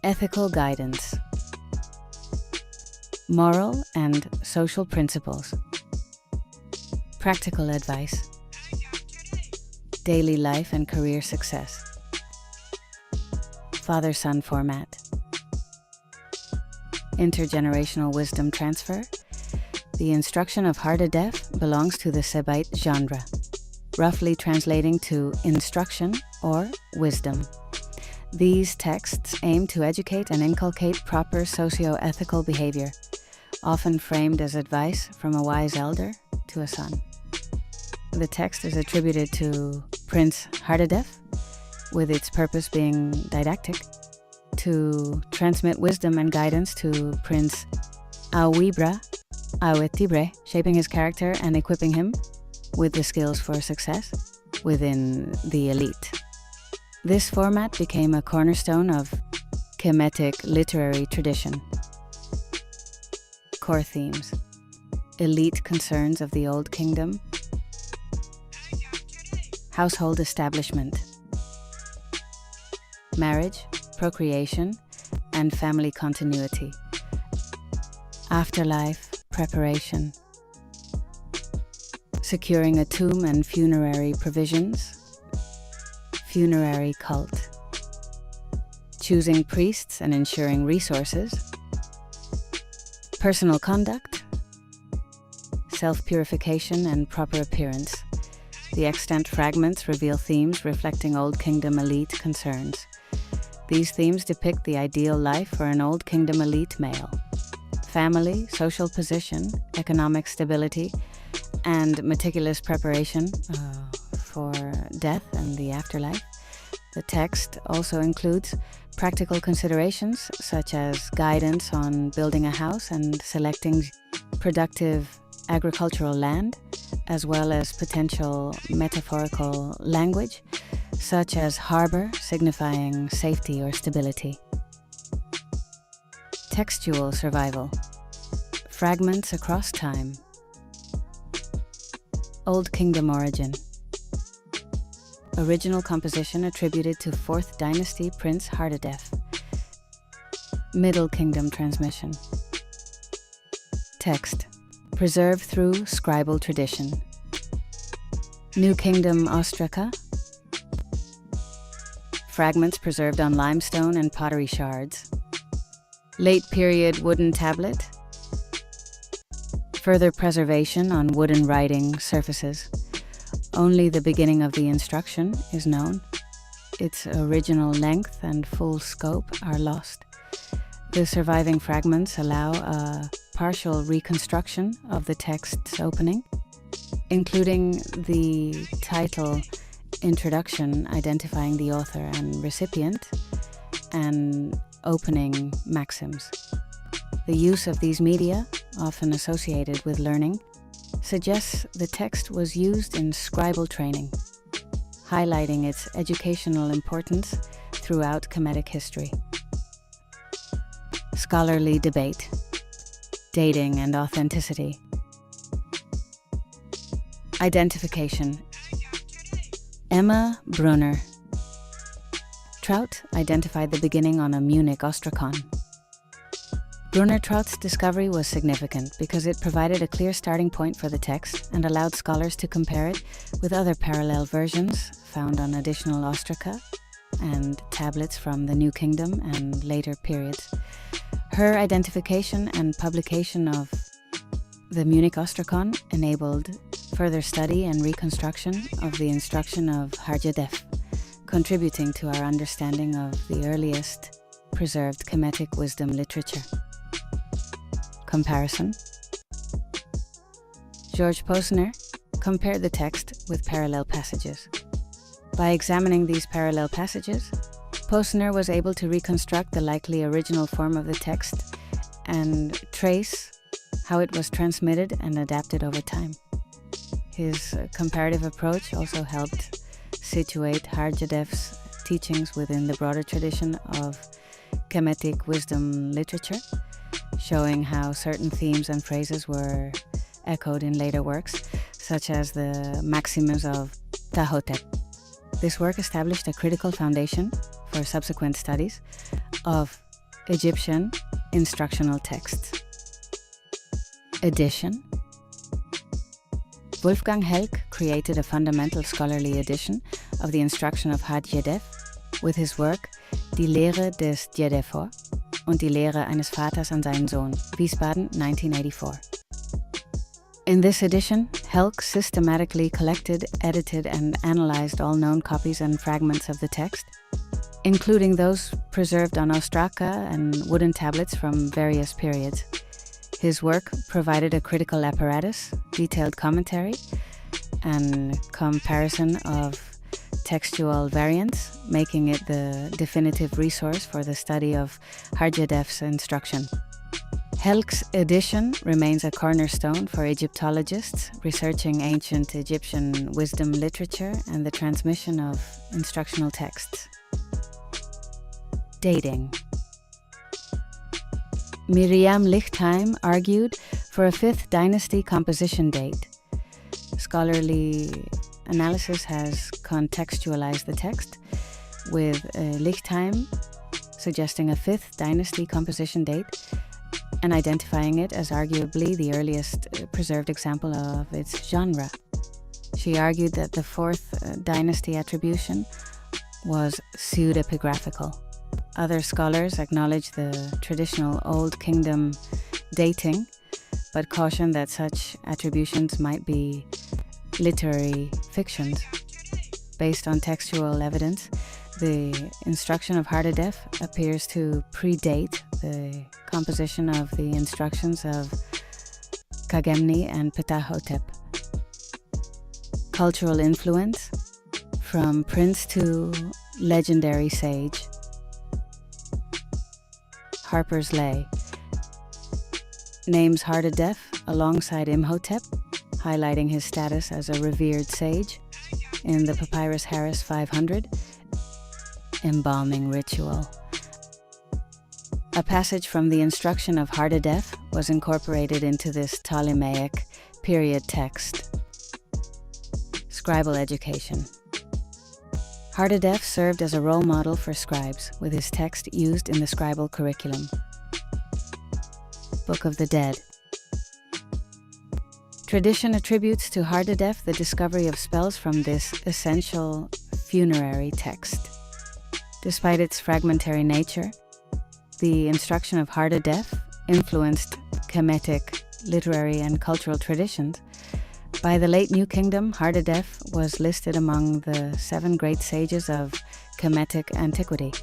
Speaker 7: Ethical guidance. Moral and social principles. Practical advice. Daily life and career success. Father-son format. Intergenerational wisdom transfer. The Instruction of Hardedef belongs to the Sebite genre, roughly translating to instruction or wisdom. These texts aim to educate and inculcate proper socio-ethical behavior, often framed as advice from a wise elder to a son. The text is attributed to Prince Hardedef, with its purpose being didactic, to transmit wisdom and guidance to Prince Awibra Awetibre, shaping his character and equipping him with the skills for success within the elite. This format became a cornerstone of Kemetic literary tradition. Core themes: elite concerns of the Old Kingdom, household establishment, marriage, procreation, and family continuity, afterlife preparation, securing a tomb and funerary provisions, funerary cult, choosing priests and ensuring resources, personal conduct, self-purification and proper appearance. The extant fragments reveal themes reflecting Old Kingdom elite concerns. These themes depict the ideal life for an Old Kingdom elite male: family, social position, economic stability, and meticulous preparation for death and the afterlife. The text also includes practical considerations such as guidance on building a house and selecting productive agricultural land, as well as potential metaphorical language such as harbor, signifying safety or stability. Textual survival. Fragments across time. Old Kingdom origin. Original composition attributed to 4th Dynasty Prince Hardedef. Middle Kingdom transmission. Text. Preserved through scribal tradition. New Kingdom ostraca. Fragments preserved on limestone and pottery shards. Late period wooden tablet. Further preservation on wooden writing surfaces. Only the beginning of the instruction is known. Its original length and full scope are lost. The surviving fragments allow a partial reconstruction of the text's opening, including the title introduction identifying the author and recipient, and opening maxims. The use of these media, often associated with learning, suggests the text was used in scribal training, highlighting its educational importance throughout Kemetic history. Scholarly debate. Dating and authenticity. Identification. Emma Brunner. Trout identified the beginning on a Munich ostrakon. Brunner Trout's discovery was significant because it provided a clear starting point for the text and allowed scholars to compare it with other parallel versions found on additional ostraca and tablets from the New Kingdom and later periods. Her identification and publication of the Munich ostrakon enabled further study and reconstruction of the Instruction of Hardedef, contributing to our understanding of the earliest preserved Kemetic wisdom literature. Comparison. George Posner compared the text with parallel passages. By examining these parallel passages, Posner was able to reconstruct the likely original form of the text and trace how it was transmitted and adapted over time. His comparative approach also helped situate Hardedef's teachings within the broader tradition of Kemetic wisdom literature, showing how certain themes and phrases were echoed in later works, such as the maxims of Ptah. This work established a critical foundation for subsequent studies of Egyptian instructional texts. Edition. Wolfgang Helck created a fundamental scholarly edition of the Instruction of Hardedef with his work Die Lehre des Djedefor und die Lehre eines Vaters an seinen Sohn, Wiesbaden, 1984. In this edition, Helck systematically collected, edited, and analyzed all known copies and fragments of the text, including those preserved on ostraka and wooden tablets from various periods. His work provided a critical apparatus, detailed commentary, and comparison of textual variants, making it the definitive resource for the study of Hardedef's instruction. Helck's edition remains a cornerstone for Egyptologists researching ancient Egyptian wisdom literature and the transmission of instructional texts. Dating. Miriam Lichtheim argued for a 5th dynasty composition date. Scholarly analysis has contextualized the text, with Lichtheim suggesting a 5th dynasty composition date and identifying it as arguably the earliest preserved example of its genre. She argued that the 4th dynasty attribution was pseudepigraphical. Other scholars acknowledge the traditional Old Kingdom dating, but caution that such attributions might be literary fictions. Based on textual evidence, the Instruction of Hardedef appears to predate the composition of the instructions of Kagemni and Ptah. Cultural influence, from prince to legendary sage. Harper's Lay names Hardedef alongside Imhotep, highlighting his status as a revered sage. In the Papyrus Harris 500, embalming ritual. A passage from the Instruction of Hardedef was incorporated into this Ptolemaic period text. Scribal education. Hardedef served as a role model for scribes, with his text used in the scribal curriculum. Book of the Dead. Tradition attributes to Hardedef the discovery of spells from this essential funerary text. Despite its fragmentary nature, the Instruction of Hardedef influenced Kemetic literary and cultural traditions. By the late New Kingdom, Hardedef was listed among the 7 great sages of Kemetic antiquity,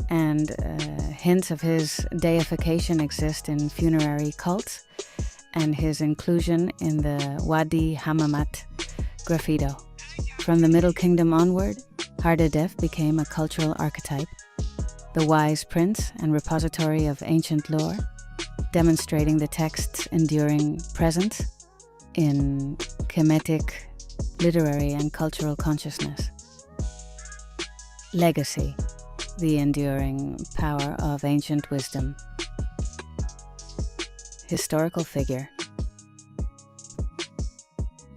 Speaker 7: and hints of his deification exist in funerary cults and his inclusion in the Wadi Hammamat graffito. From the Middle Kingdom onward, Hardedef became a cultural archetype, the wise prince and repository of ancient lore, demonstrating the text's enduring presence in Kemetic literary and cultural consciousness. Legacy, the enduring power of ancient wisdom. Historical figure.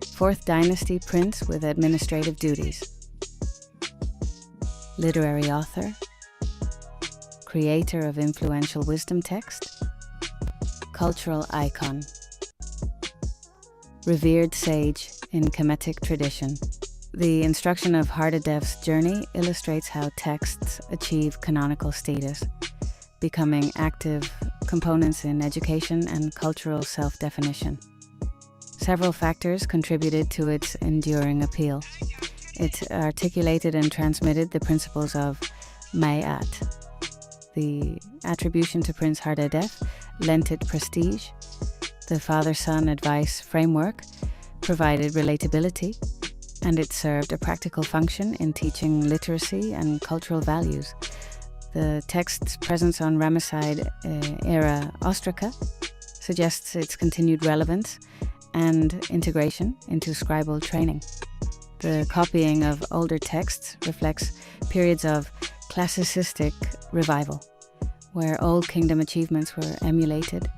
Speaker 7: 4th dynasty prince with administrative duties. literary author, creator of influential wisdom text, cultural icon, revered sage in Kemetic tradition. The Instruction of Hardedef's journey illustrates how texts achieve canonical status, becoming active components in education and cultural self-definition. Several factors contributed to its enduring appeal. It articulated and transmitted the principles of Maat. The attribution to Prince Hardedef lent it prestige. The father-son advice framework provided relatability, and it served a practical function in teaching literacy and cultural values. The text's presence on Ramesside-era ostraca suggests its continued relevance and integration into scribal training. The copying of older texts reflects periods of classicistic revival, where Old Kingdom achievements were emulated,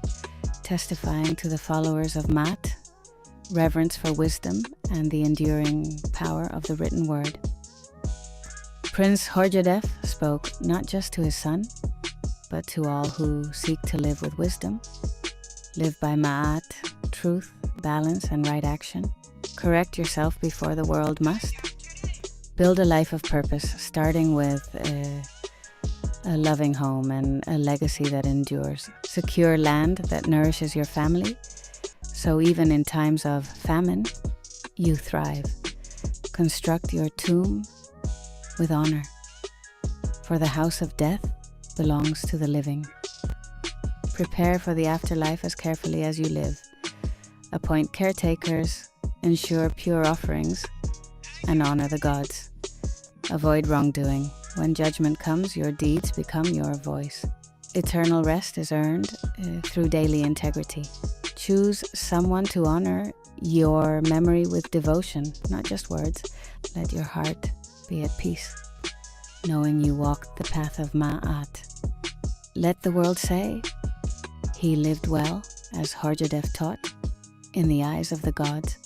Speaker 7: testifying to the followers of Maat, reverence for wisdom and the enduring power of the written word. Prince Hardedef spoke not just to his son, but to all who seek to live with wisdom, live by Maat, truth, balance, and right action. Correct yourself before the world must. Build a life of purpose, starting with a loving home and a legacy that endures. Secure land that nourishes your family, so even in times of famine, you thrive. Construct your tomb with honor, for the house of death belongs to the living. Prepare for the afterlife as carefully as you live. Appoint caretakers, ensure pure offerings, and honor the gods. Avoid wrongdoing. When judgment comes, your deeds become your voice. Eternal rest is earned through daily integrity. Choose someone to honor your memory with devotion, not just words. Let your heart be at peace, knowing you walked the path of Maat. Let the world say, he lived well, as Hardedef taught, in the eyes of the gods.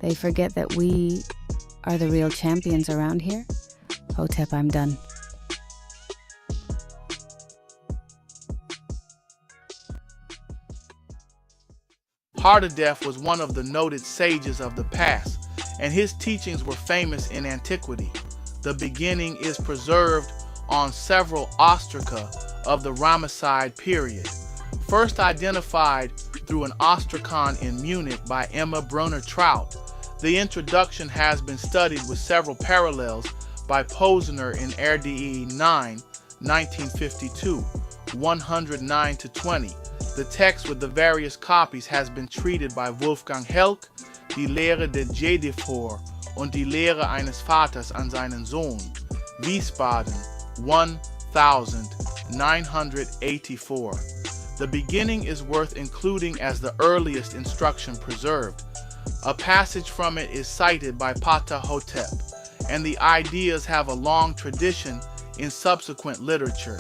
Speaker 7: They forget that we are the real champions around here. Hotep, I'm done.
Speaker 8: Hardedef was one of the noted sages of the past, and his teachings were famous in antiquity. The beginning is preserved on several ostraca of the Ramesside period. First identified through an ostracon in Munich by Emma Brunner-Traut, the introduction has been studied with several parallels by Posner in RDE 9, 1952, 109-20. The text with the various copies has been treated by Wolfgang Helck, Die Lehre des Jedefur und die Lehre eines Vaters an seinen Sohn, Wiesbaden, 1984. The beginning is worth including as the earliest instruction preserved. A passage from it is cited by PTAH Hotep, and the ideas have a long tradition in subsequent literature.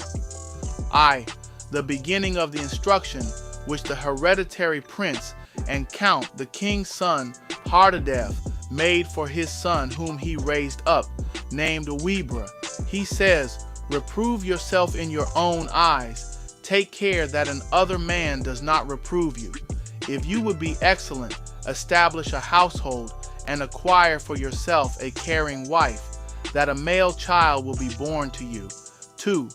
Speaker 8: The beginning of the instruction which the hereditary prince and count, the king's son, Hardedef, made for his son whom he raised up, named Webra. He says, reprove yourself in your own eyes. Take care that an other man does not reprove you. If you would be excellent, establish a household and acquire for yourself a caring wife, that a male child will be born to you. 2.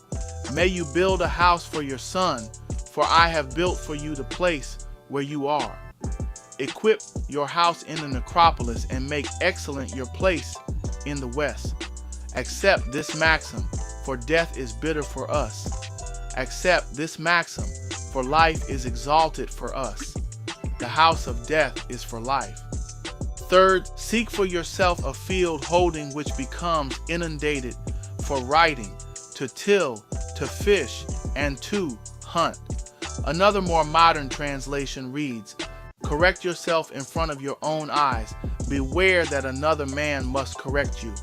Speaker 8: May you build a house for your son, for I have built for you the place where you are. Equip your house in the necropolis and make excellent your place in the west. Accept this maxim, for death is bitter for us. Accept this maxim, for life is exalted for us. The house of death is for life. 3rd, seek for yourself a field holding which becomes inundated for riding, to till, to fish, and to hunt. Another more modern translation reads, correct yourself in front of your own eyes. Beware that another man must correct you.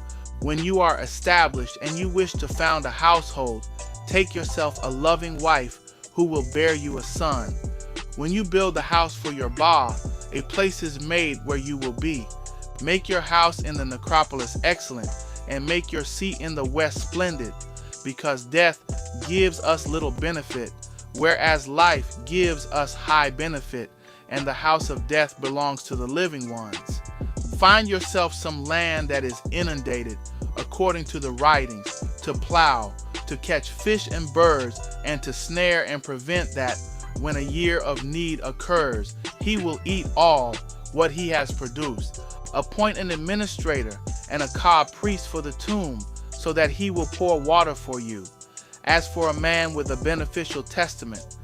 Speaker 8: When you are established and you wish to found a household, take yourself a loving wife who will bear you a son. When you build a house for your Ba, a place is made where you will be. Make your house in the necropolis excellent, and make your seat in the west splendid, because death gives us little benefit, whereas life gives us high benefit, and the house of death belongs to the living ones. Find yourself some land that is inundated, according to the writings, to plow, to catch fish and birds, and to snare and prevent that when a year of need occurs, he will eat all what he has produced. Appoint an administrator and a ka priest for the tomb, so that he will pour water for you. As for a man with a beneficial testament,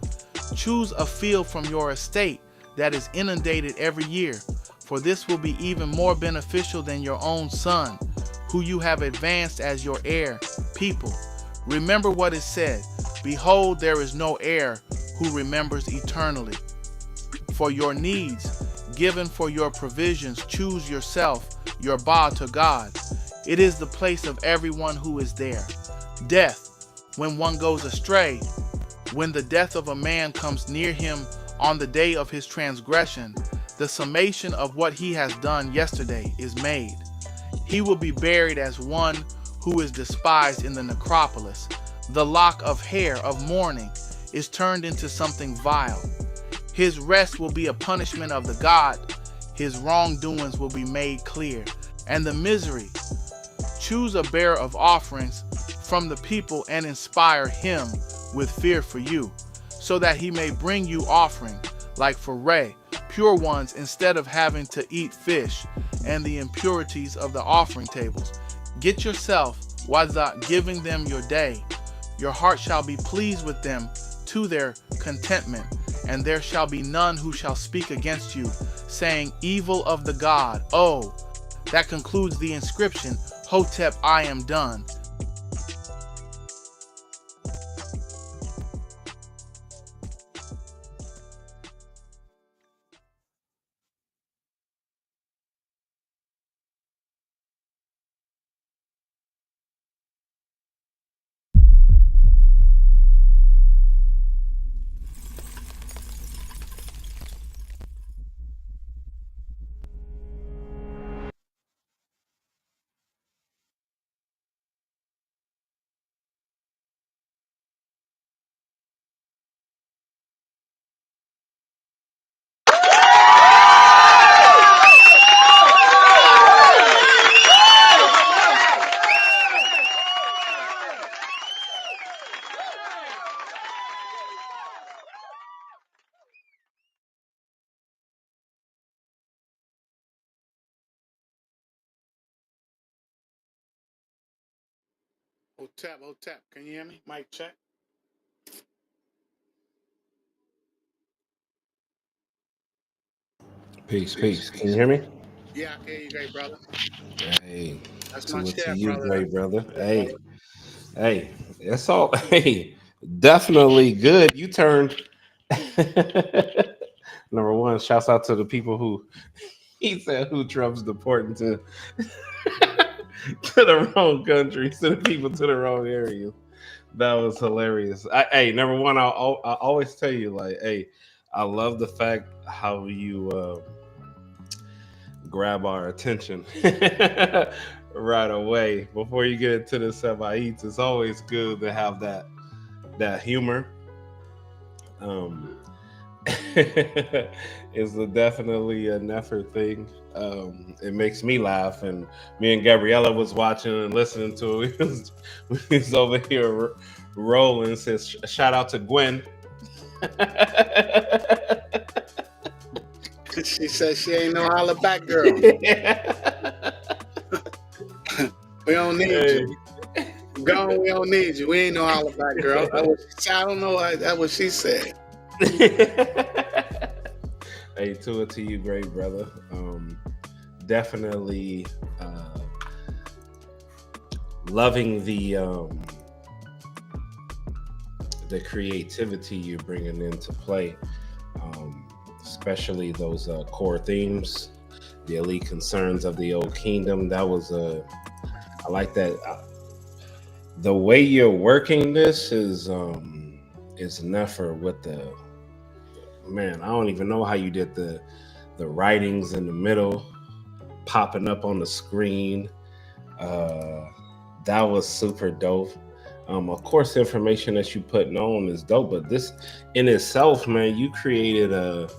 Speaker 8: choose a field from your estate that is inundated every year, for this will be even more beneficial than your own son, who you have advanced as your heir, people. Remember what is said, behold, there is no heir who remembers eternally. For your needs, given for your provisions, choose yourself your ba to God. It is the place of everyone who is there. Death, when one goes astray, when the death of a man comes near him on the day of his transgression, the summation of what he has done yesterday is made. He will be buried as one who is despised in the necropolis. The lock of hair of mourning is turned into something vile. His rest will be a punishment of the God. His wrongdoings will be made clear. And the misery, choose a bearer of offerings from the people and inspire him with fear for you, so that he may bring you offering like foray, pure ones, instead of having to eat fish and the impurities of the offering tables. Get yourself without giving them your day. Your heart shall be pleased with them to their contentment, and there shall be none who shall speak against you, saying, evil of the God. Oh, that concludes the inscription, Hotep, I am done.
Speaker 3: Hotep, Hotep, can you hear me? Mic check.
Speaker 4: Peace, peace. Can you hear me?
Speaker 3: Yeah, I can hear you, great brother.
Speaker 4: Hey,
Speaker 3: That's my
Speaker 4: to
Speaker 3: chair,
Speaker 4: you,
Speaker 3: brother.
Speaker 4: great brother.
Speaker 3: That's
Speaker 4: Hey,
Speaker 3: brother.
Speaker 4: hey, it's all. Hey, definitely good. You turned. Number one, shouts out to the people who he said who Trump's deporting to to the wrong countries, to the people to the wrong areas. That was hilarious. Hey, number one, I always tell you, like, hey, I love the fact how you grab our attention right away before you get into the Semites. It's always good to have that humor. It's definitely an effort thing. It makes me laugh, and me and Gabriella was watching and listening to it. We was over here rolling. Says shout out to Gwen.
Speaker 3: She said she ain't no holla back girl. We don't need you. Gone, we don't need you. We ain't no holla back girl. I don't know. That's what she said.
Speaker 4: Hey, to it to you, great brother. Definitely loving the creativity you're bringing into play, especially those core themes, the elite concerns of the old kingdom. That was I like that. The way you're working this is an effort with the. Man, I don't even know how you did the writings in the middle popping up on the screen. That was super dope. Of course, the information that you putting on is dope, but this in itself, man, you created a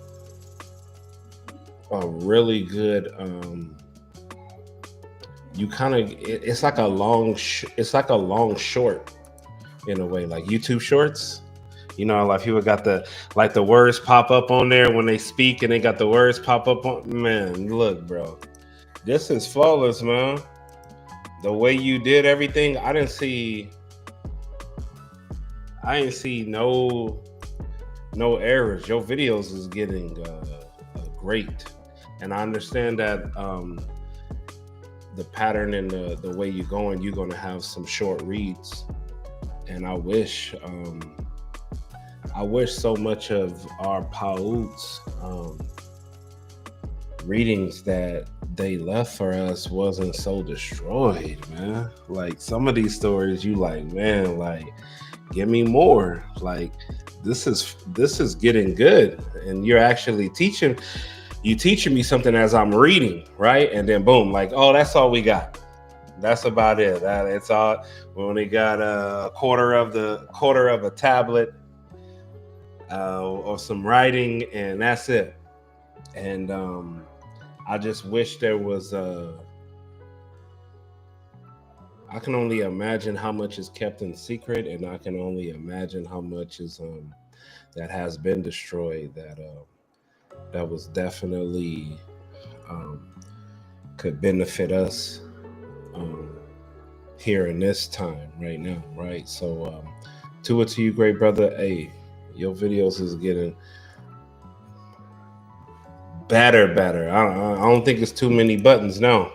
Speaker 4: really good. You kind of it's like a long short in a way, like YouTube shorts. You know, like people got the words pop up on there when they speak, and they got the words pop up on. Man, look, bro, this is flawless, man. The way you did everything, I didn't see no errors. Your videos is getting great, and I understand that the pattern and the way you're going to have some short reads, and I wish so much of our PAUT's readings that they left for us wasn't so destroyed, man. Like some of these stories, you like, man, like give me more. Like this is getting good, and you're actually teaching me something as I'm reading, right? And then boom, like, oh, that's all we got. That's about it. It's all. We only got a quarter of a tablet or some writing, and that's it. And I just wish there was I can only imagine how much is kept in secret, and I can only imagine how much is that has been destroyed. That was definitely could benefit us here in this time right now, right? So to you, great brother. Hey, your videos is getting better. I don't think it's too many buttons now.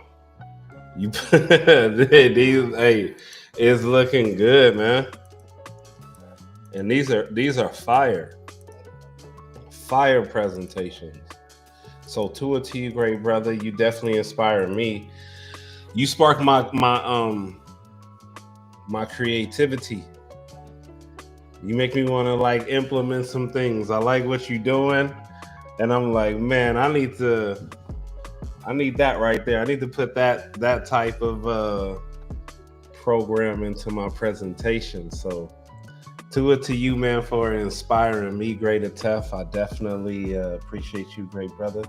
Speaker 4: You hey, it's looking good, man. And these are fire presentations. So to you, great brother, you definitely inspire me. You spark my creativity. You make me want to like implement some things. I like what you're doing, and I'm like, man, I need that right there. I need to put that type of program into my presentation. So to you, man, for inspiring me, great Atef. I definitely appreciate you, great brother,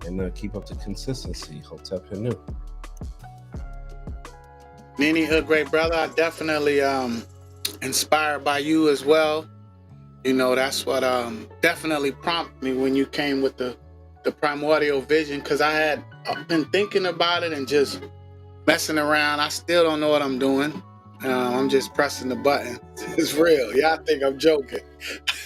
Speaker 4: and keep up the consistency. Hotep and new.
Speaker 3: Nini Hood, great brother. I definitely inspired by you as well. You know, that's what definitely prompted me when you came with the primordial vision, because I've been thinking about it and just messing around. I still don't know what I'm doing. I'm just pressing the button. It's real. Y'all think I'm joking.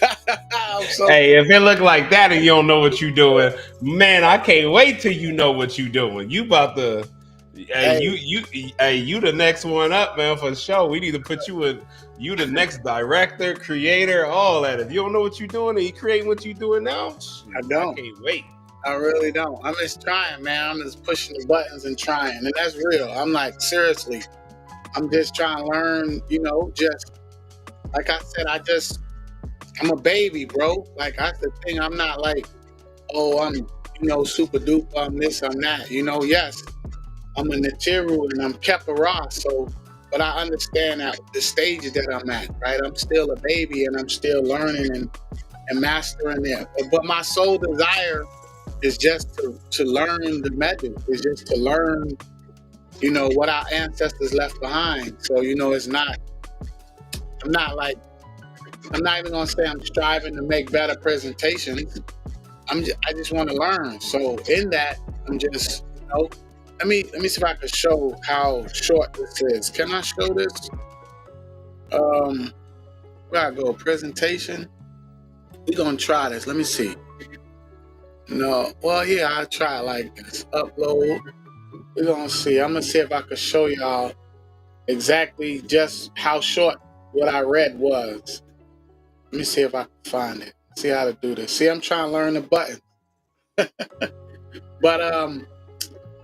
Speaker 4: Hey, if it look like that and you don't know what you're doing, man, I can't wait till you know what you're doing. You about to, you the next one up, man, for sure. We need to put you in. You the next director, creator, all that. If you don't know what you're doing and you creating what you're doing now,
Speaker 3: I don't.
Speaker 4: I can't wait.
Speaker 3: I really don't. I'm just trying, man. I'm just pushing the buttons and trying, and that's real. I'm like, seriously. I'm just trying to learn, you know, just like I said, I'm a baby, bro. Like that's the thing. I'm not like, oh, I'm, you know, super duper, I'm this, I'm that. You know, yes, I'm a Nichiru and I'm Kepara, so, but I understand that the stages that I'm at, right? I'm still a baby and I'm still learning and mastering it. But my sole desire is just to learn the method, is just to learn, you know, what our ancestors left behind. So, you know, I'm not even gonna say I'm striving to make better presentations. I just want to learn. So in that, I'm just, you know, let me see if I can show how short this is. Can I show this? Where I go? Presentation. We're gonna try this. Let me see. No, well, yeah, I'll try like this. Upload. We're gonna see. I'm gonna see if I can show y'all exactly just how short what I read was. Let me see if I can find it. See how to do this. See, I'm trying to learn the button. But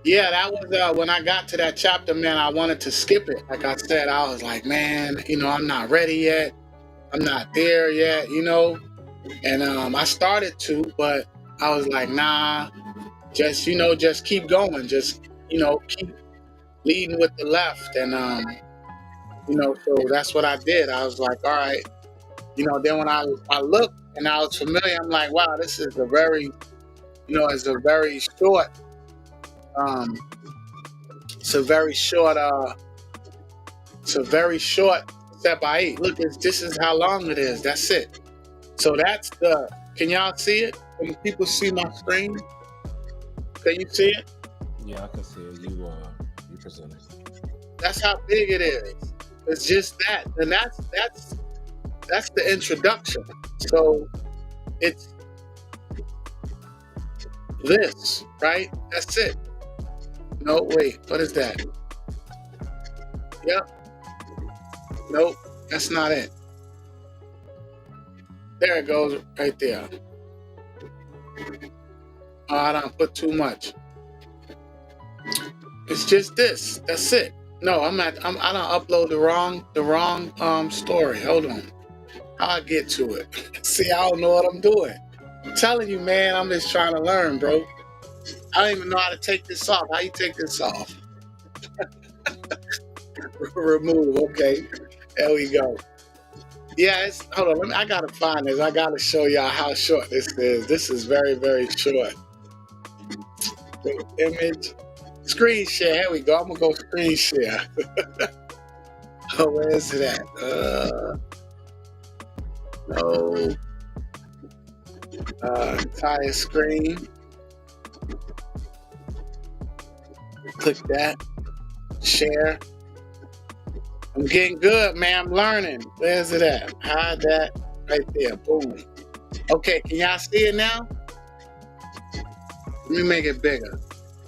Speaker 3: yeah, that was when I got to that chapter, man, I wanted to skip it. Like I said, I was like, man, you know, I'm not ready yet. I'm not there yet, you know. And I started to, but I was like, nah, just, you know, just keep going. Just, you know, leading with the left, and so that's what I did. I was like, all right, then when I looked and I was familiar, I'm like, wow, this is a very, it's a very short, um, it's a very short, step by 8. Look, this is how long it is. That's it. So that's can y'all see it? Can people see my screen? Can you see it?
Speaker 4: Yeah, I can see it. You presented.
Speaker 3: That's how big it is. It's just that. And that's the introduction. So it's this, right? That's it. No, wait, what is that? Yep. Nope, that's not it. There it goes, right there. Oh, I don't put too much. It's just this. That's it. No, I don't upload the wrong story. Hold on. I'll get to it. See, I don't know what I'm doing. I'm telling you, man, I'm just trying to learn, bro. I don't even know how to take this off. How you take this off? Remove. Okay. There we go. Yeah, hold on. I gotta find this. I gotta show y'all how short this is. This is very, very short. Image. Screen share. Here we go. I'm gonna go screen share. Oh, where is it at? No. Entire screen. Click that. Share. I'm getting good, man. I'm learning. Where's it at? Hide that right there. Boom. Okay, can y'all see it now? Let me make it bigger.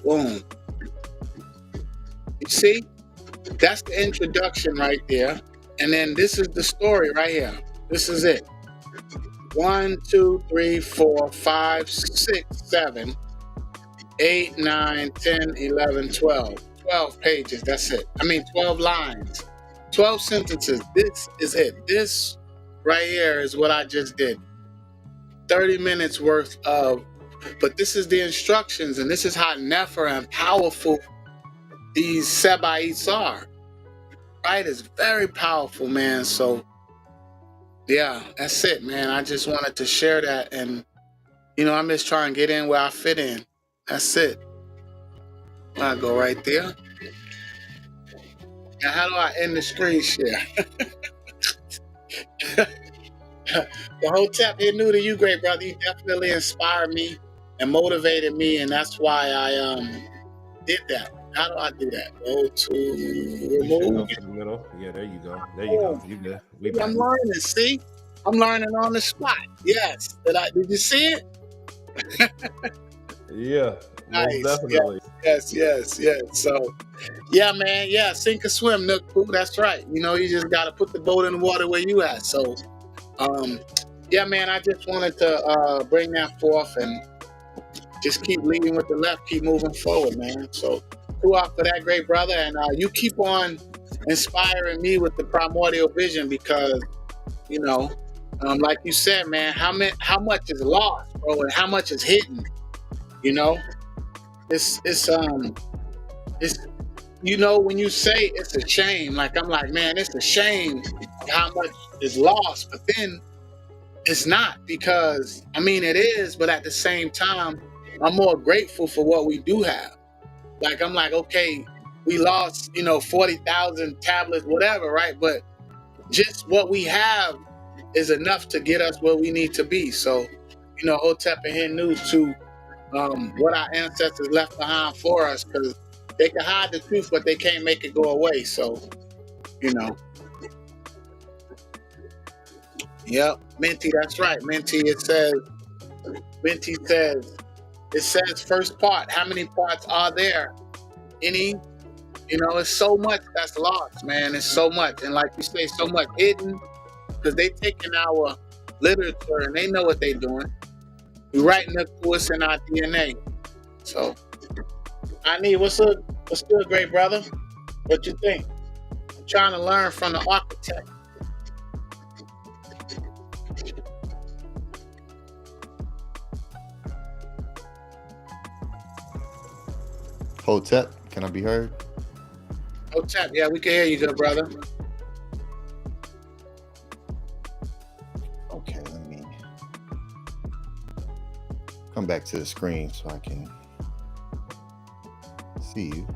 Speaker 3: Boom. You see? That's the introduction right there. And then this is the story right here. This is it. 1, 2, 3, 4, 5, 6, 7, 8, 9, 10, 11, 12. 12 pages. That's it. 12 lines. 12 sentences. This is it. This right here is what I just did. 30 minutes worth of, but this is the instructions, and this is how nefer and powerful these seba'its are. Right? It's very powerful, man. So, yeah, that's it, man. I just wanted to share that, and, I'm just trying to get in where I fit in. That's it. I'll go right there. Now, how do I end the screen share? The whole tap here new to you, great brother. You definitely inspired me and motivated me, and that's why I did that. How do I do that? Go to remove.
Speaker 4: Go to the middle. Yeah, there you go. There you go. You good.
Speaker 3: I'm learning. See, I'm learning on the spot. Yes. Did you see it?
Speaker 4: Yeah.
Speaker 3: Nice.
Speaker 4: Most definitely.
Speaker 3: Yes. So, yeah, man. Yeah, sink or swim, Nook Poo. That's right. You just got to put the boat in the water where you at. So, yeah, man, I just wanted to bring that forth and just keep leading with the left, keep moving forward, man. So, out for that, great brother, and you keep on inspiring me with the primordial vision because, like you said, man, how much is lost, bro, and how much is hidden, It's when you say it's a shame, like I'm like, man, it's a shame how much is lost, but then it's not, because it is, but at the same time, I'm more grateful for what we do have. Like, I'm like, okay, we lost, 40,000 tablets, whatever, right? But just what we have is enough to get us where we need to be. So, Hotep and Hindu to what our ancestors left behind for us, because they can hide the truth, but they can't make it go away. So, Yep, Minty, that's right. Minty, it says, first part, how many parts are there? Any? It's so much that's lost, man. It's so much. And like you say, so much hidden, because they taking our literature and they know what they're doing. We're writing it to us in our DNA. So, what's good, great brother? What you think? I'm trying to learn from the architect.
Speaker 1: Hotep, can I be heard?
Speaker 3: Hotep, yeah, we can hear you, good brother.
Speaker 1: Okay, let me come back to the screen so I can see you.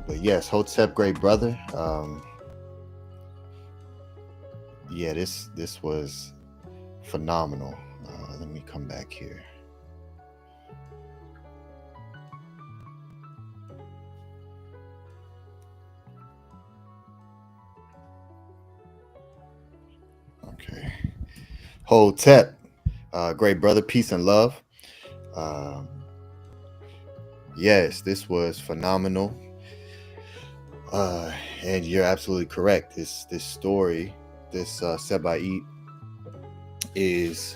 Speaker 1: But yes, Hotep, great brother. Yeah, this was phenomenal. Let me come back here. Okay. Hotep, great brother, peace and love. Yes, this was phenomenal. And you're absolutely correct. This story, this Seba'it is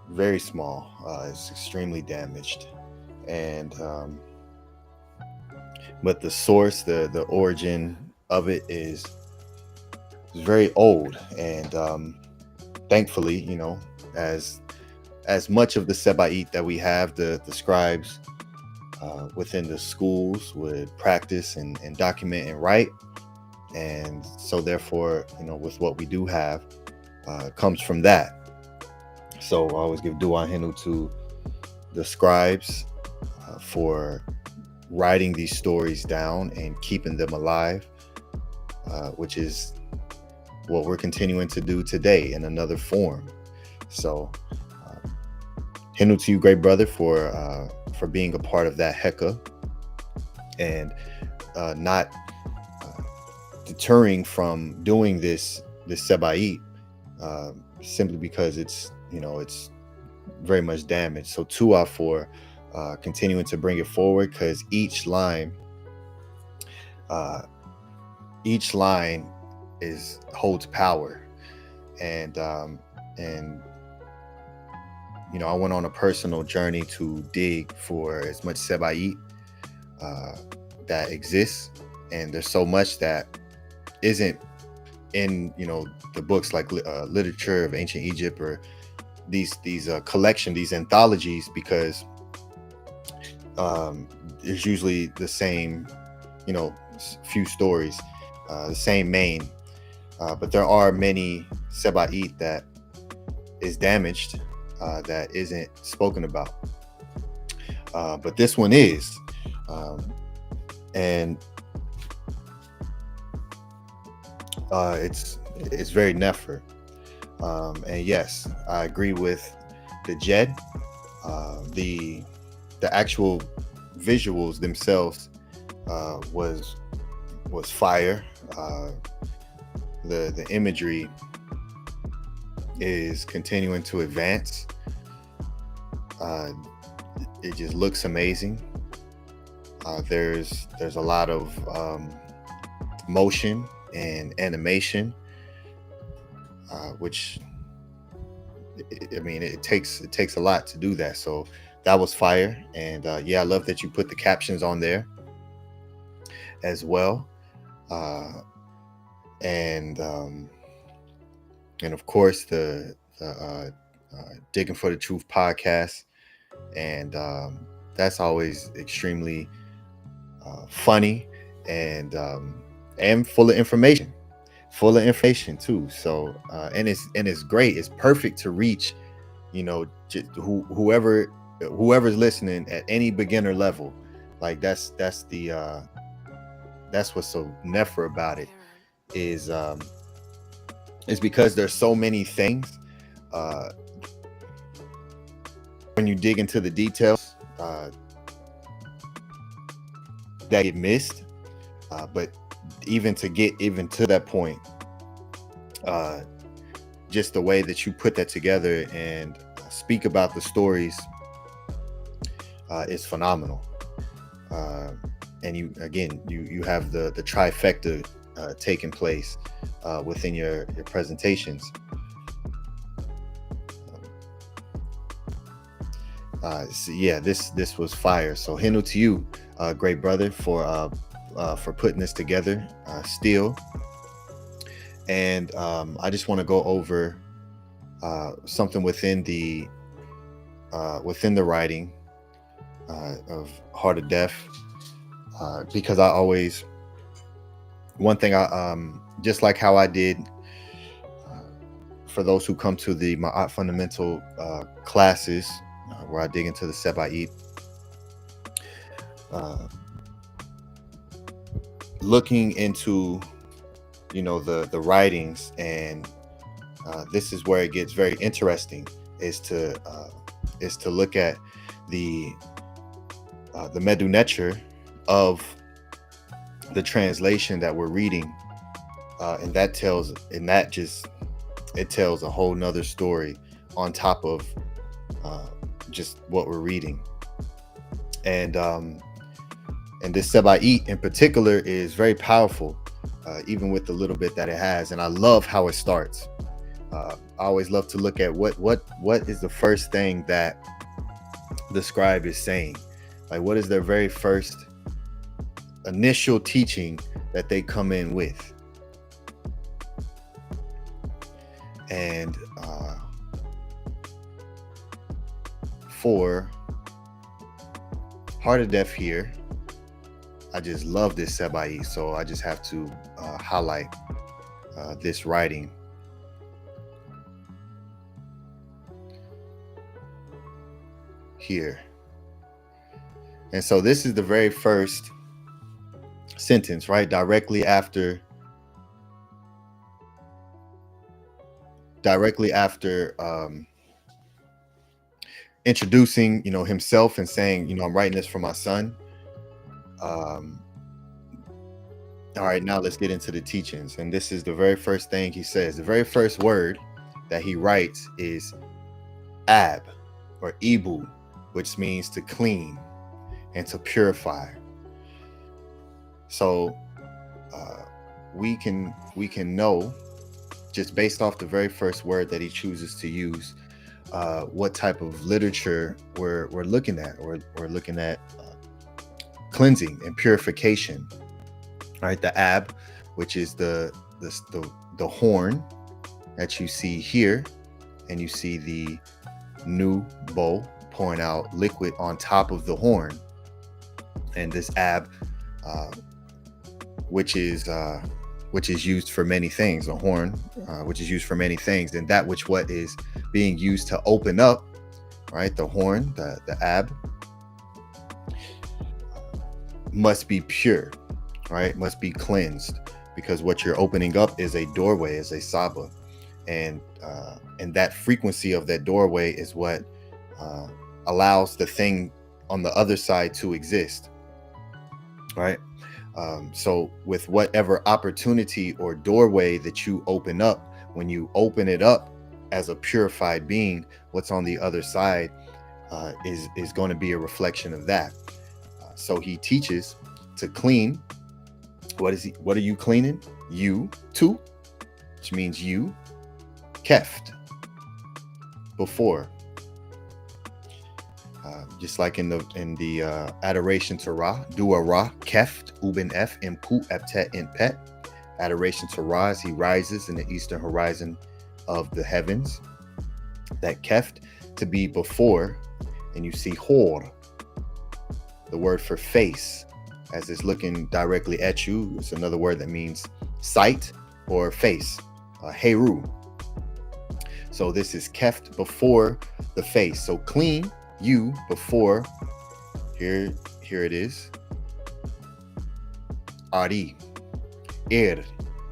Speaker 1: very small. It's extremely damaged, and but the source, the origin of it is very old, and thankfully, you know, as much of the Seba'it that we have, the scribes within the schools would practice and document and write, and so therefore, you know, with what we do have comes from that. So I always give dua hinu to the scribes for writing these stories down and keeping them alive, which is what we're continuing to do today in another form. So hinu to you, great brother, for being a part of that heka, and not deterring from doing this Seba'it simply because it's, you know, it's very much damaged. So tua for continuing to bring it forward, because each line holds power, and you know, I went on a personal journey to dig for as much Seba'it that exists, and there's so much that isn't in, you know, the books like literature of ancient Egypt, or these collection, these anthologies, because there's usually the same, you know, few stories, the same main, but there are many Seba'it that is damaged, that isn't spoken about, but this one is, and it's very nefer. And yes, I agree with the Jed. The actual visuals themselves was fire. The imagery is continuing to advance. It just looks amazing. There's a lot of motion and animation, which, I mean, it takes a lot to do that. So that was fire, and yeah, I love that you put the captions on there as well, and of course the Digging for the Truth podcast, and that's always extremely funny, and full of information too. So and it's great. It's perfect to reach, you know, whoever's listening at any beginner level. Like that's what's so nefer about it, is because there's so many things when you dig into the details that get missed, but even to get even to that point, just the way that you put that together and speak about the stories is phenomenal. And you have the trifecta taking place within your presentations. So yeah, this was fire. So hinu to you, great brother, for putting this together still. And I just want to go over something within the writing of Hardedef, because I always, one thing I just like how I did for those who come to the Maat fundamental classes, where I dig into the Seba'it, looking into, you know, the writings, and this is where it gets very interesting, is to look at the MDWNTR of the translation that we're reading, and that tells a whole nother story on top of just what we're reading. And this Seba'it in particular is very powerful, even with the little bit that it has. And I love how it starts. I always love to look at what is the first thing that the scribe is saying. Like, what is their very first initial teaching that they come in with? And for Hardedef here, I just love this Seba'it, so I just have to highlight this writing. Here. And so this is the very first sentence, right? Directly after introducing, you know, himself and saying, you know, I'm writing this for my son. All right, now let's get into the teachings. And this is the very first thing he says. The very first word that he writes is ab, or ibu, which means to clean and to purify. So we can know, just based off the very first word that he chooses to use, what type of literature we're looking at. We're looking at cleansing and purification. All right, the ab, which is the horn that you see here, and you see the new bowl pouring out liquid on top of the horn, and this ab, which is used for many things, a horn, which is used for many things, and that which what is being used to open up, right, the horn, the ab, must be pure, right, must be cleansed, because what you're opening up is a doorway, is a saba, and that frequency of that doorway is what allows the thing on the other side to exist, right? So with whatever opportunity or doorway that you open up, when you open it up as a purified being, what's on the other side is going to be a reflection of that. So he teaches to clean. What are you cleaning? You too, which means you. Keft, before. Just like in the adoration to Ra, dua Ra, keft, uben f, impu, eptet, impet. Adoration to Ra as he rises in the eastern horizon of the heavens. That keft, to be before, and you see hor, the word for face, as it's looking directly at you. It's another word that means sight or face, heru. So this is keft, before the face. So clean, you, before, here it is, ari,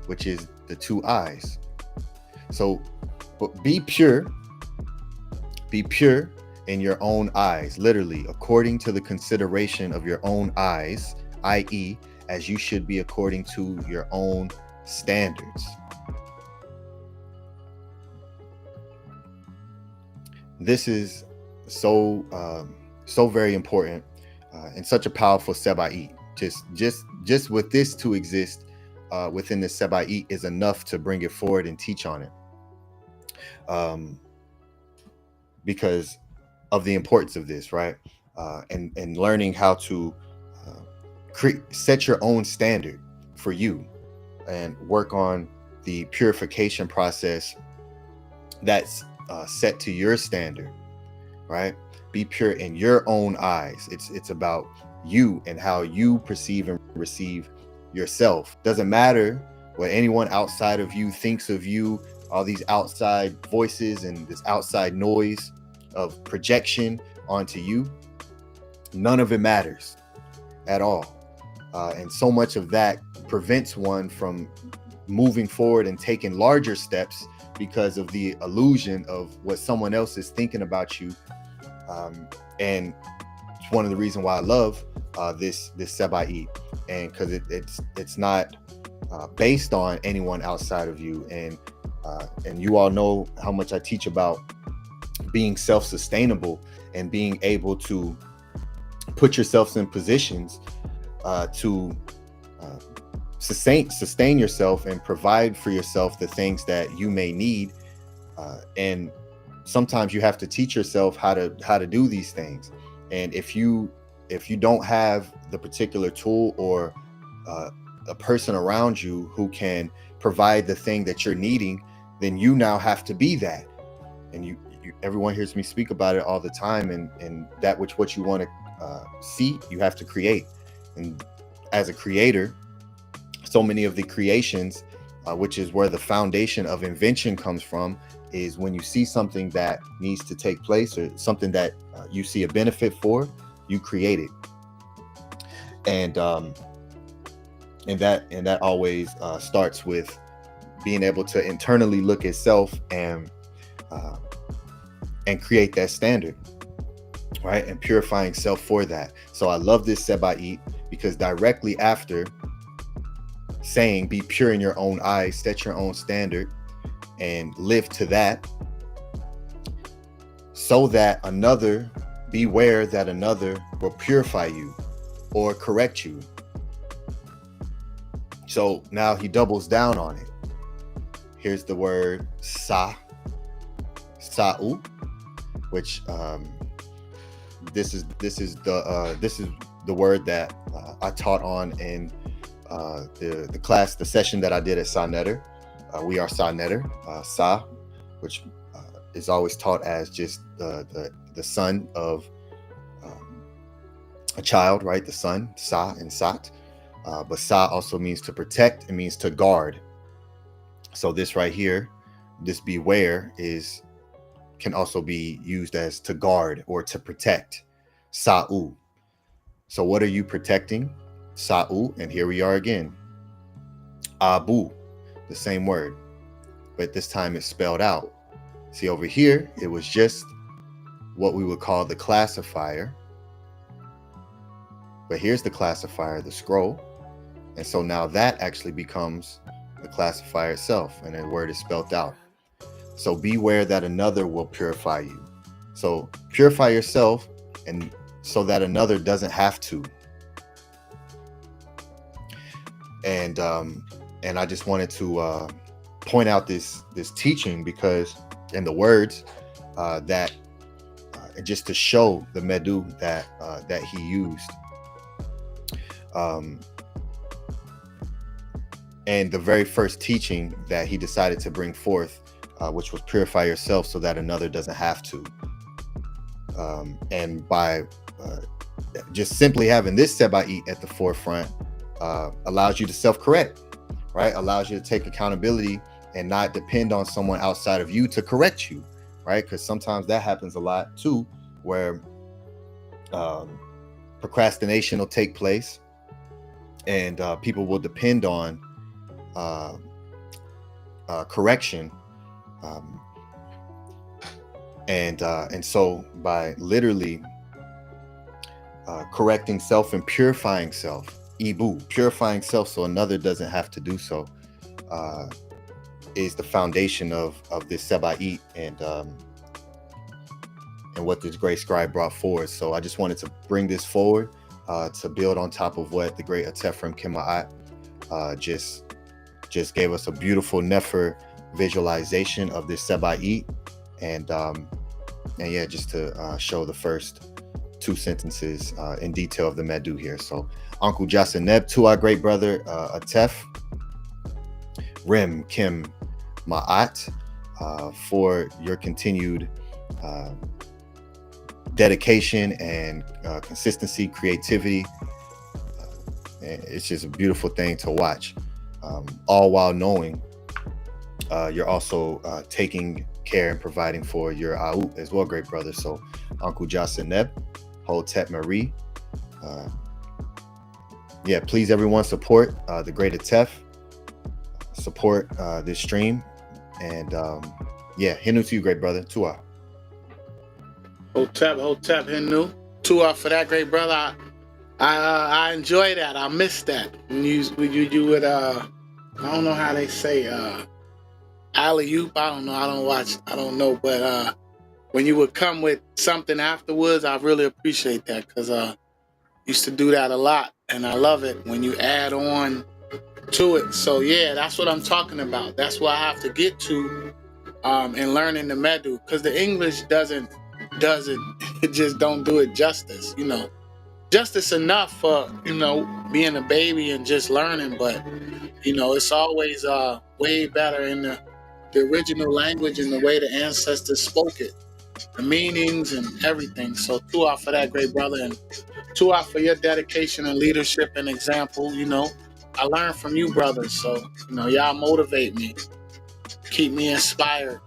Speaker 1: which is the two eyes. So but be pure in your own eyes, literally according to the consideration of your own eyes, i.e., as you should be according to your own standards. This is so very important and such a powerful Seba'it. Just with this to exist within the Seba'it is enough to bring it forward and teach on it, because of the importance of this, right? And learning how to set your own standard for you and work on the purification process that's set to your standard, right? be pure in your own eyes. It's about you and how you perceive and receive yourself. Doesn't matter what anyone outside of you thinks of you, all these outside voices and this outside noise of projection onto you. None of it matters at all. And so much of that prevents one from moving forward and taking larger steps because of the illusion of what someone else is thinking about you. And it's one of the reasons why I love this Seba'it, and because it's not based on anyone outside of you. And you all know how much I teach about being self-sustainable and being able to put yourselves in positions to sustain yourself and provide for yourself the things that you may need. And sometimes you have to teach yourself how to do these things. And if you don't have the particular tool or a person around you who can provide the thing that you're needing, then you now have to be that. And everyone hears me speak about it all the time. And that what you want to see, you have to create. And as a creator, so many of the creations, which is where the foundation of invention comes from, is when you see something that needs to take place or something that you see a benefit for, you create it. And that always starts with being able to internally look at self and create that standard, right? And purifying self for that. So I love this Seba'it because directly after saying, be pure in your own eyes, set your own standard and live to that, so that another, beware that another will purify you or correct you. So now he doubles down on it. Here's the word sa'u, which this is the word that I taught on in the class, the session that I did at Sa Neter. We are Sa Neter, Sa, which is always taught as just the son of a child, right? The son, Sa and Sat. But Sa also means to protect. It means to guard. So this right here, this beware, can also be used as to guard or to protect. Sa'u. So what are you protecting? Sa'u. And here we are again. Abu, the same word, but this time it's spelled out. See, over here, it was just what we would call the classifier. But here's the classifier, the scroll. And so now that actually becomes the classifier itself, and the word is spelled out. So beware that another will purify you. So purify yourself, and so that another doesn't have to. And I just wanted to point out this teaching because, in the words that just to show the medu that he used. And the very first teaching that he decided to bring forth, which was purify yourself so that another doesn't have to. And by just simply having this Seba'it at the forefront, allows you to self-correct, right? Allows you to take accountability and not depend on someone outside of you to correct you, right? Because sometimes that happens a lot too, where procrastination will take place and people will depend on correction, and so by literally correcting self and purifying self, Ibu, purifying self so another doesn't have to do so, is the foundation of this Seba'it and what this great scribe brought forward. So I just wanted to bring this forward to build on top of what the great Atef from Maat just gave us a beautiful Nefer visualization of this Seba'it, and yeah, just to show the first two sentences in detail of the Medu here. So Uncle Jasaneb, to our great brother Atef, Rim Kim Maat, for your continued dedication and consistency, creativity. And it's just a beautiful thing to watch, all while knowing you're also taking care and providing for your Aout as well, great brother. So Uncle Jaseneb, Hotep Marie. Yeah, please everyone support the great Atef, support this stream, and yeah, Hinu to you, great brother. Tua.
Speaker 3: Hotep, Hinu. Tua for that, great brother. I enjoy that. I miss that. When you would I don't know how they say alley-oop. I don't know. I don't know. But when you would come with something afterwards, I really appreciate that, because used to do that a lot, and I love it when you add on to it. So yeah, that's what I'm talking about. That's what I have to get to in learning the Medu, because the English doesn't it just don't do it justice. Justice enough for being a baby and just learning, but it's always way better in the original language and the way the ancestors spoke it, the meanings and everything. So tua for that, great brother, and tua for your dedication and leadership and example. I learn from you brothers, so y'all motivate me, keep me inspired,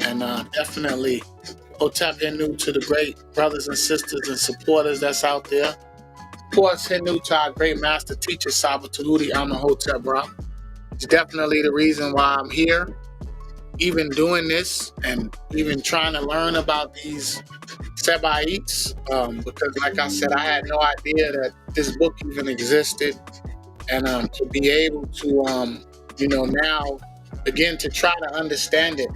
Speaker 3: and definitely Hotep Hinu to the great brothers and sisters and supporters that's out there. Of course, Hinu to our great master teacher, Saba Tahuti Hotep Ra. It's definitely the reason why I'm here, even doing this and even trying to learn about these Sebaites, because like I said, I had no idea that this book even existed, and to be able to now begin to try to understand it.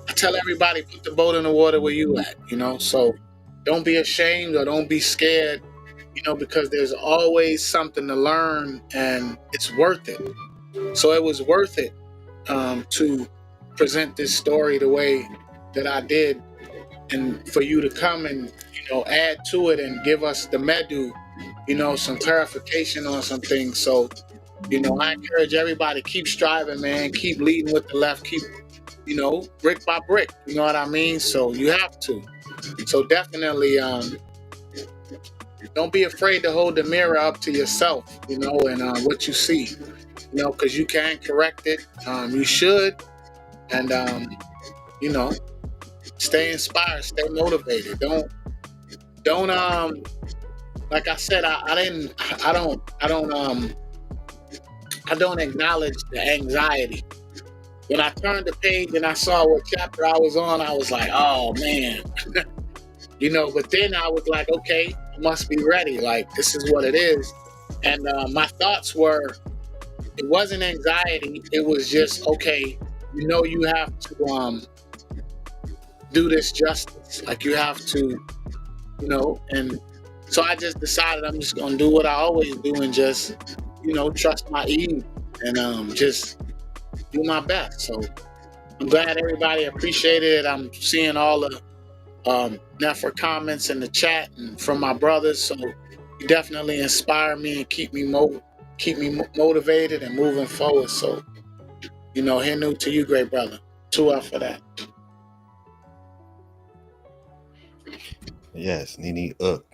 Speaker 3: I tell everybody, put the boat in the water where you at, so don't be ashamed or don't be scared, because there's always something to learn, and it's worth it. So it was worth it to present this story the way that I did, and for you to come and add to it and give us the Medu, some clarification on some things. So I encourage everybody, keep striving, man, keep leading with the left, keep brick by brick, you know what I mean? So you have to. So definitely don't be afraid to hold the mirror up to yourself, and what you see, because you can correct it. You should. And stay inspired, stay motivated. Don't like I said, I don't acknowledge the anxiety. When I turned the page and I saw what chapter I was on, I was like, oh man. But then I was like, okay, I must be ready. Like, this is what it is. And my thoughts were, it wasn't anxiety. It was just, okay, you have to do this justice. Like, you have to, and so I just decided I'm just gonna do what I always do and just, trust my Eve and just do my best. So I'm glad everybody appreciated it. I'm seeing all the Nefer comments in the chat and from my brothers. So you definitely inspire me and keep me motivated and moving forward. So Hinu to you, great brother. Tua for that.
Speaker 1: Yes, Nini Uk.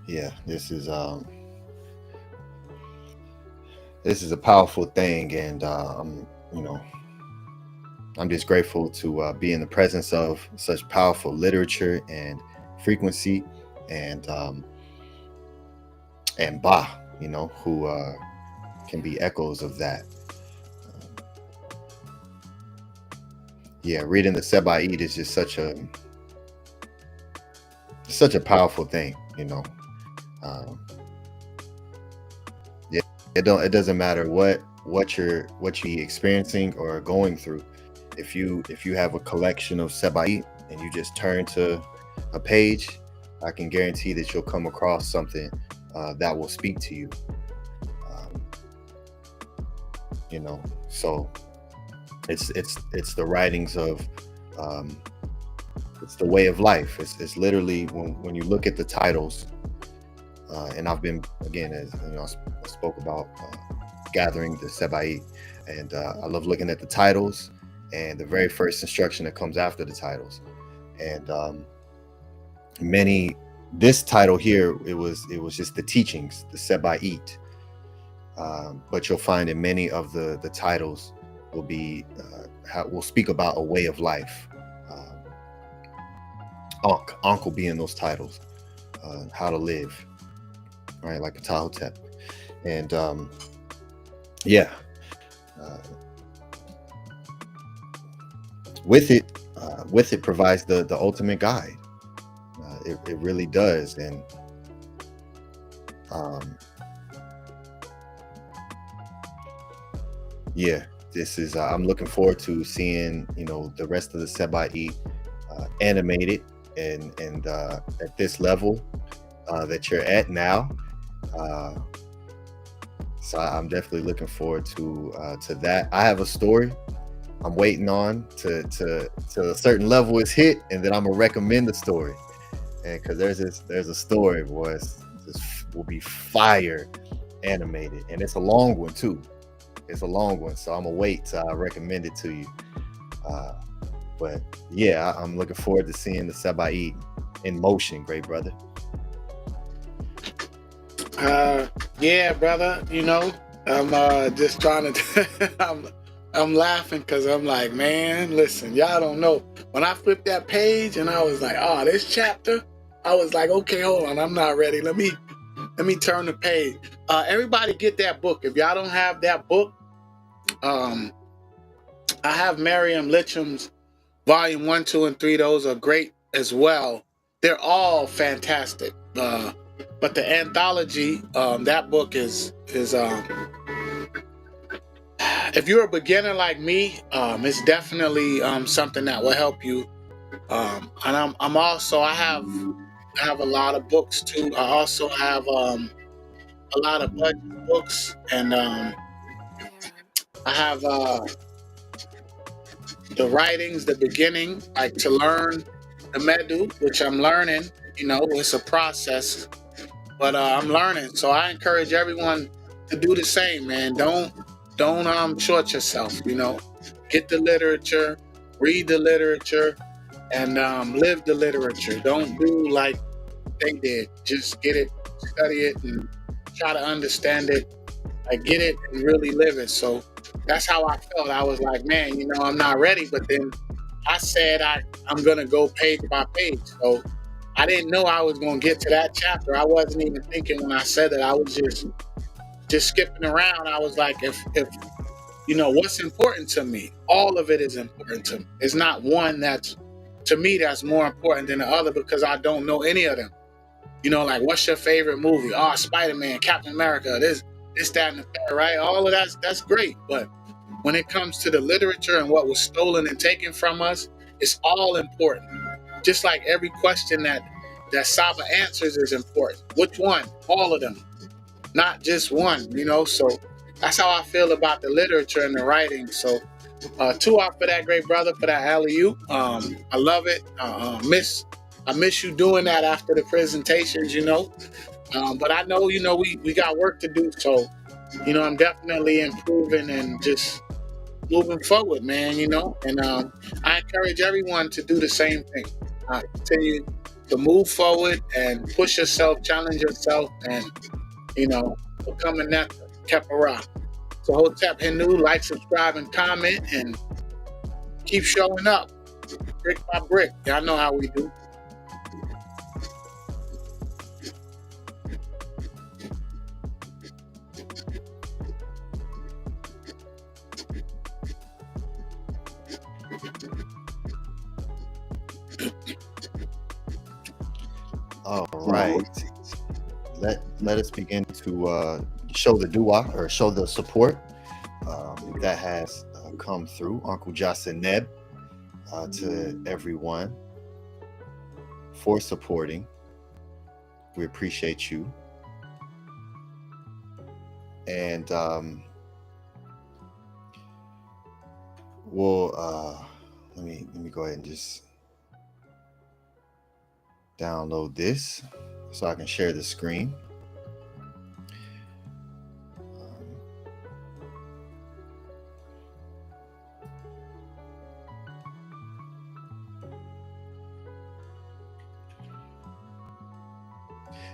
Speaker 1: Yeah, this is a powerful thing, and I'm just grateful to be in the presence of such powerful literature and frequency, and Ba, who can be echoes of that. Yeah, reading the Seba'id is just such a powerful thing, Yeah, it doesn't matter what you're experiencing or going through. If you have a collection of Seba'id and you just turn to a page, I can guarantee that you'll come across something that will speak to you. So it's the writings of it's the way of life. It's literally when you look at the titles, and I've been, again, as I spoke about gathering the Seba'id. And I love looking at the titles and the very first instruction that comes after the titles. And this title here, it was just the teachings, the Seba'it. But you'll find in many of the titles will be we'll speak about a way of life. Ankh will be in those titles, how to live, right? Like Ptah. And yeah, with it provides the ultimate guide. It really does. And yeah, this is I'm looking forward to seeing, you know, the rest of the Seba'it animated and at this level that you're at now. So I'm definitely looking forward to that. I have a story I'm waiting on to a certain level is hit, and then I'm gonna recommend the story. And because there's a story, boys, this will be fire animated, and it's a long one too. It's a long one, so I'm gonna wait till I recommend it to you. But yeah, I'm looking forward to seeing the Seba'it in motion, great brother.
Speaker 3: Yeah, brother. You know, I'm just trying to. I'm laughing because I'm like, man, listen, y'all don't know. When I flipped that page and I was like, oh, this chapter, I was like, okay, hold on, I'm not ready. Let me turn the page. Everybody get that book. If y'all don't have that book, I have Miriam Litchum's Volume 1, 2, and 3. Those are great as well. They're all fantastic. But the anthology, that book is if you're a beginner like me, it's definitely something that will help you. And I'm also I have a lot of books too. I also have a lot of budget books, and I have the writings, the beginning, like to learn the Medu, which I'm learning. You know, it's a process, but I'm learning. So I encourage everyone to do the same, man. Don't short yourself. You know, get the literature, read the literature, and live the literature. Don't do like they did. Just get it, study it, and try to understand it. Like get it and really live it. So that's how I felt. I was like, man, you know, I'm not ready. But then I said I'm gonna go page by page. So I didn't know I was gonna get to that chapter. I wasn't even thinking when I said it. I was just skipping around. I was like, if you know what's important to me, all of it is important to me. It's not one that's to me that's more important than the other because I don't know any of them. You know, like what's your favorite movie? Oh, Spider-Man, Captain America, this, that, and the third, right? All of that's great. But when it comes to the literature and what was stolen and taken from us, it's all important. Just like every question that Saba answers is important. Which one? All of them. Not just one, you know? So that's how I feel about the literature and the writing. So 2 out for that, great brother, for that alley-oop. I love it. I miss you doing that after the presentations, you know. But I know, you know, we got work to do. So, you know, I'm definitely improving and just moving forward, man, you know. And I encourage everyone to do the same thing. Continue to move forward and push yourself, challenge yourself, and, you know, become a nectar, Kepara. So Hotep Hindu, like, subscribe, and comment, and keep showing up, brick by brick. Y'all know how we do.
Speaker 1: All right. Let us begin to show the dua or show the support that has come through. Uncle Jasin Neb, to everyone for supporting. We appreciate you. And we'll let me go ahead and just download this so I can share the screen.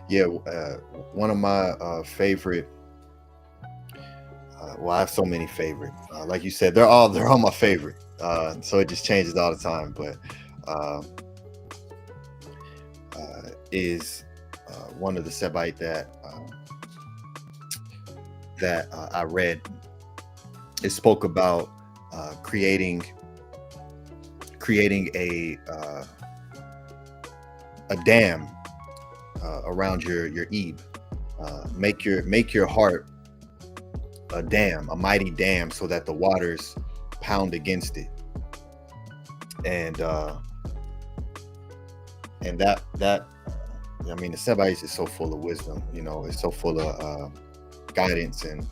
Speaker 1: Yeah, one of my favorite. Well, I have so many favorite. Like you said, they're all my favorite. So it just changes all the time. But is one of the Sebite that I read. It spoke about creating a dam around your Ebe. Make your heart a dam, a mighty dam, so that the waters pound against it. And that I mean, the Sebite is so full of wisdom. You know, it's so full of guidance and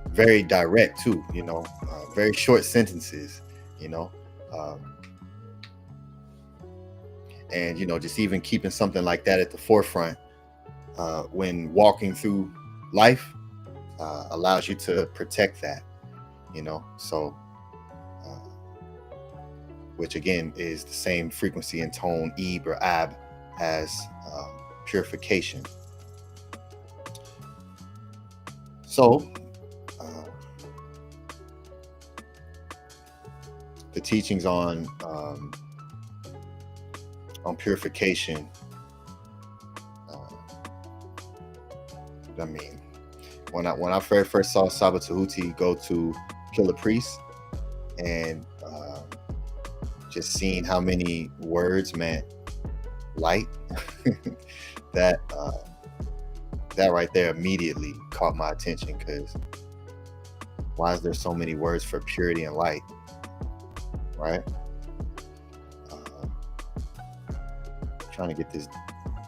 Speaker 1: very direct too. You know, very short sentences. You know. And you know, just even keeping something like that at the forefront when walking through life allows you to protect that, you know. So which again is the same frequency and tone, Eb or Ab, as purification. So the teachings on purification, I mean, when I first saw Saba Tahuti go to kill a priest, and just seeing how many words meant light, that right there immediately caught my attention, because why is there so many words for purity and light, right? Trying to get this.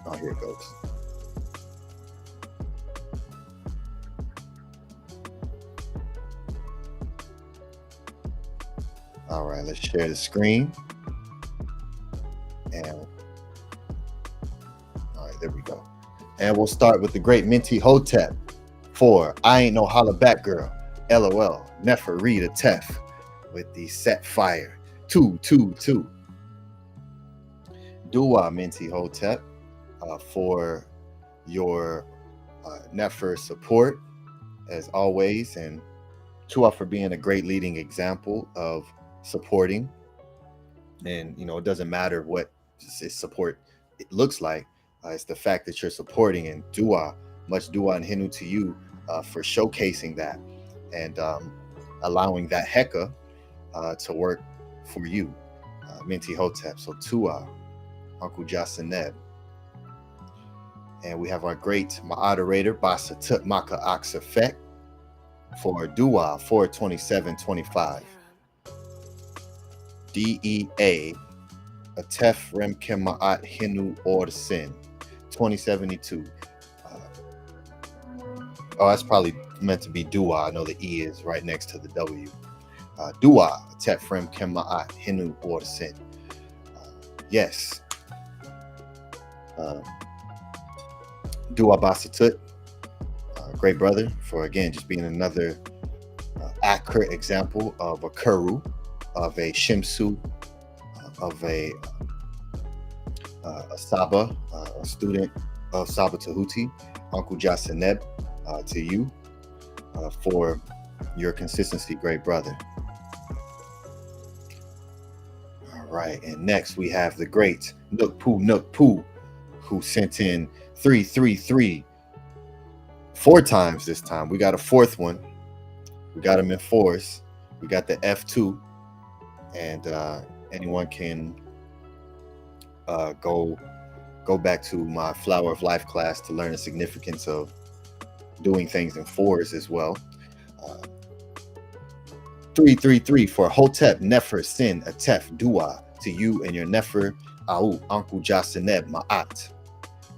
Speaker 1: Oh, here it goes. All right, let's share the screen. And all right, there we go. And we'll start with the great Minty Hotep for I Ain't No Holla Back Girl. LOL. Nefer read Atef with the set fire. 222. Dua Minty Hotep for your Nefer support as always, and Tua for being a great leading example of supporting. And you know, it doesn't matter what support it looks like, it's the fact that you're supporting. And much dua and hinu to you for showcasing that and allowing that heka to work for you, Minty Hotep. So Tua, Uncle Jasaneb. And we have our great moderator, Basa Tut Maka Ox Effect, for Dua 42725. DEA, Atef Remkem Maat Hinu Or Sin, 2072. Oh, that's probably meant to be Dua. I know the E is right next to the W. Dua, Atef Remkem Maat Hinu Or Sin. Yes. Dua Basatut, great brother, for again just being another accurate example of a Kuru, of a Shimsu, of a Saba, a student of Saba Tahuti. Uncle Jasaneb, to you for your consistency, great brother. All right, and next we have the great Nook Poo, who sent in 333 4 times this time. We got a 4th one. We got them in 4s. We got the F2, and anyone can go back to my Flower of Life class to learn the significance of doing things in 4s as well. 333 for Hotep Nefer Sin Atef Dua to you and your Nefer Au Uncle Jasaneb Maat.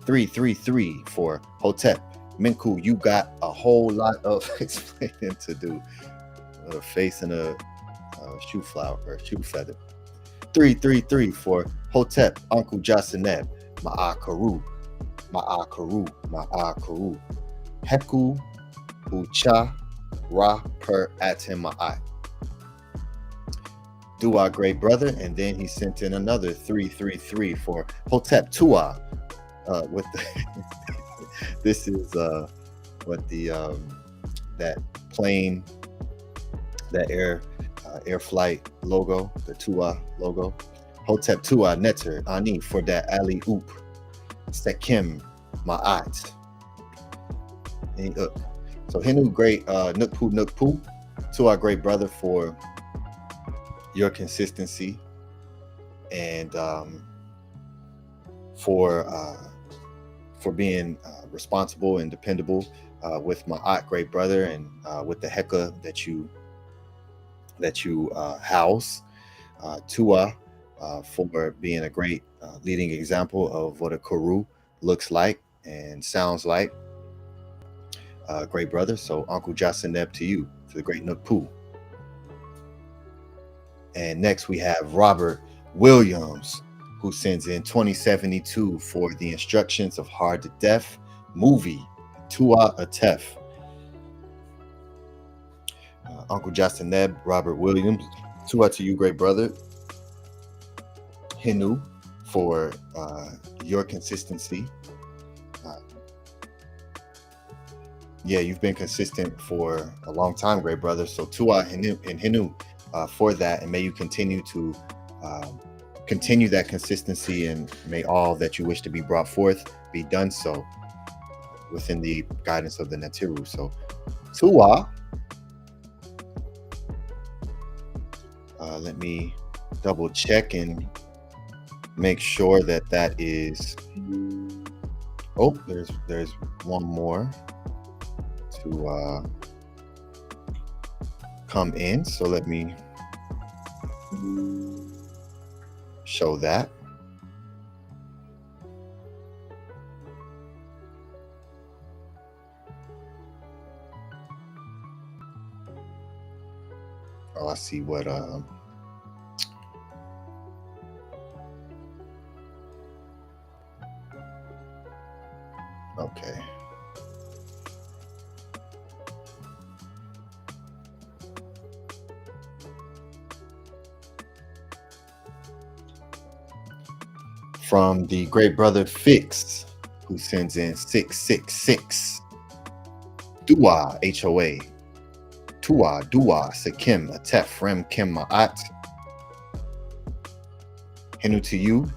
Speaker 1: 333 for Hotep Minku. You got a whole lot of explaining to do. A face and a shoe flower or shoe feather. 333 for Hotep Uncle Jasaneb Ma'akaru. Heku Ucha Ra Per Atem Ma'at. Dua, great brother. And then he sent in another 333 for Hotep Tua with the this is what the that plane, that air flight logo, the Tua logo. Hotep Tua Neter Ani for that Ali Oop. Sekim Maat. So Hinu, great Nukpu to our great brother for your consistency and for being responsible and dependable with my great brother, and with the heka that you house. Tua for being a great leading example of what a Karu looks like and sounds like. Great brother. So Uncle Jasaneb to you, to the great Nukpu. And next we have Robert Williams, who sends in 2072 for the Instructions of Hardedef movie, Tua Atef. Uncle Jasaneb, Robert Williams, Tua to you, great brother. Hinu for your consistency. Yeah, you've been consistent for a long time, great brother. So Tua and Hinu for that, and may you continue to continue that consistency, and may all that you wish to be brought forth be done so within the guidance of the Natiru. So Tua, let me double check and make sure that that is. Oh, there's one more to come in, so let me show that. Oh, I see what okay. From the great brother Fix, who sends in 666. Dua, HOA. Tua, Dua, Sekim, Atef, Rem, Kim, Maat. Hinu to you.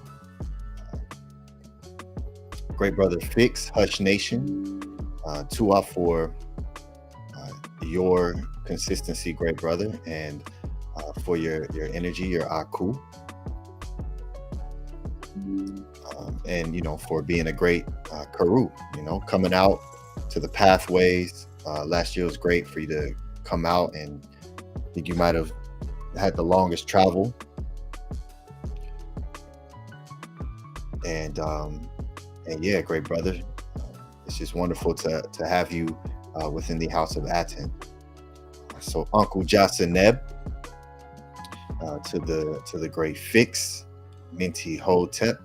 Speaker 1: Great brother Fix, Hush Nation. Tua for your consistency, great brother, and for your energy, your Aku. And for being a great Karu, coming out to the pathways. Last year was great for you to come out, and I think you might have had the longest travel. And yeah, great brother. It's just wonderful to have you within the house of ATTON. So Uncle Jasaneb to the great Fix, Minty Hotep,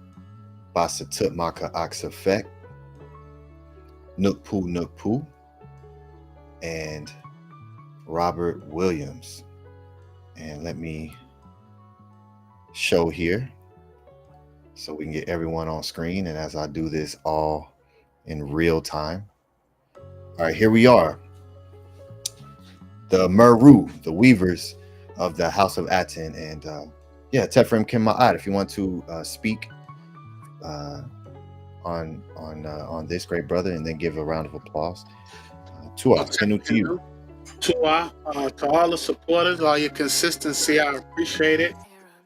Speaker 1: Basatut Maka Oxafek, Nukpu, and Robert Williams. And let me show here so we can get everyone on screen. And as I do this all in real time. All right, here we are. The Meru, the weavers of the House of ATTON. And yeah, Tefrem Kim Ma'at, if you want to speak on this, great brother, and then give a round of applause. Tua, to you.
Speaker 3: To all the supporters, all your consistency, I appreciate it.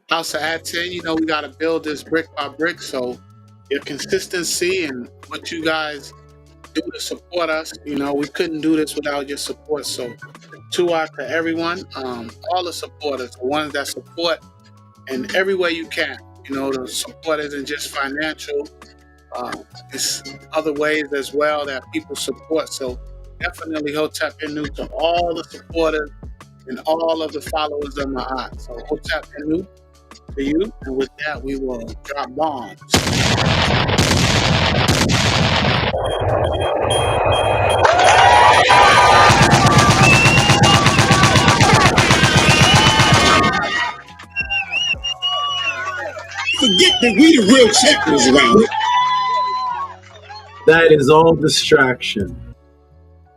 Speaker 3: House of ATTON, we got to build this brick by brick. So your consistency and what you guys do to support us, we couldn't do this without your support. So to everyone, all the supporters, the ones that support in every way you can. The support isn't just financial. It's other ways as well that people support. So definitely Hotep Inu to all the supporters and all of the followers of Maat. So Hotep Inu to you. And with that, we will drop bombs.
Speaker 9: Forget that we the real champions around here. That is all distraction.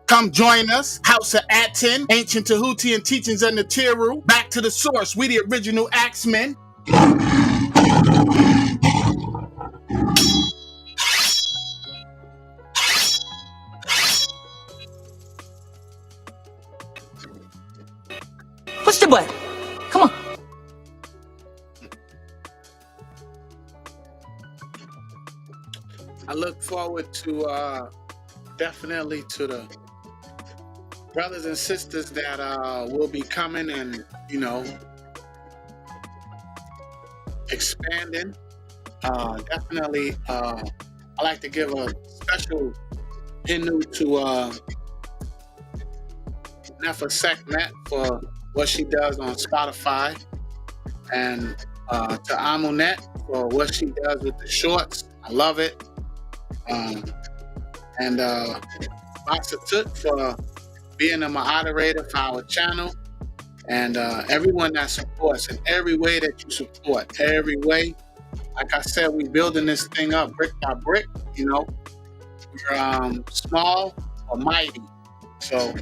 Speaker 3: Come join us, House of ATTON, Ancient Tahuti and Teachings of Natiru. Back to the source, we the original Axemen.
Speaker 10: Push the button. Come on.
Speaker 3: I look forward to definitely to the brothers and sisters that will be coming and, you know, expanding. Definitely, I like to give a special hinu to Nefa Sekmet for what she does on Spotify, and to Amunet for what she does with the shorts. I love it. And Basatut for being a moderator for our channel, and everyone that supports in every way that you support, every way. Like I said, we building this thing up brick by brick. You know, we're small or mighty. So,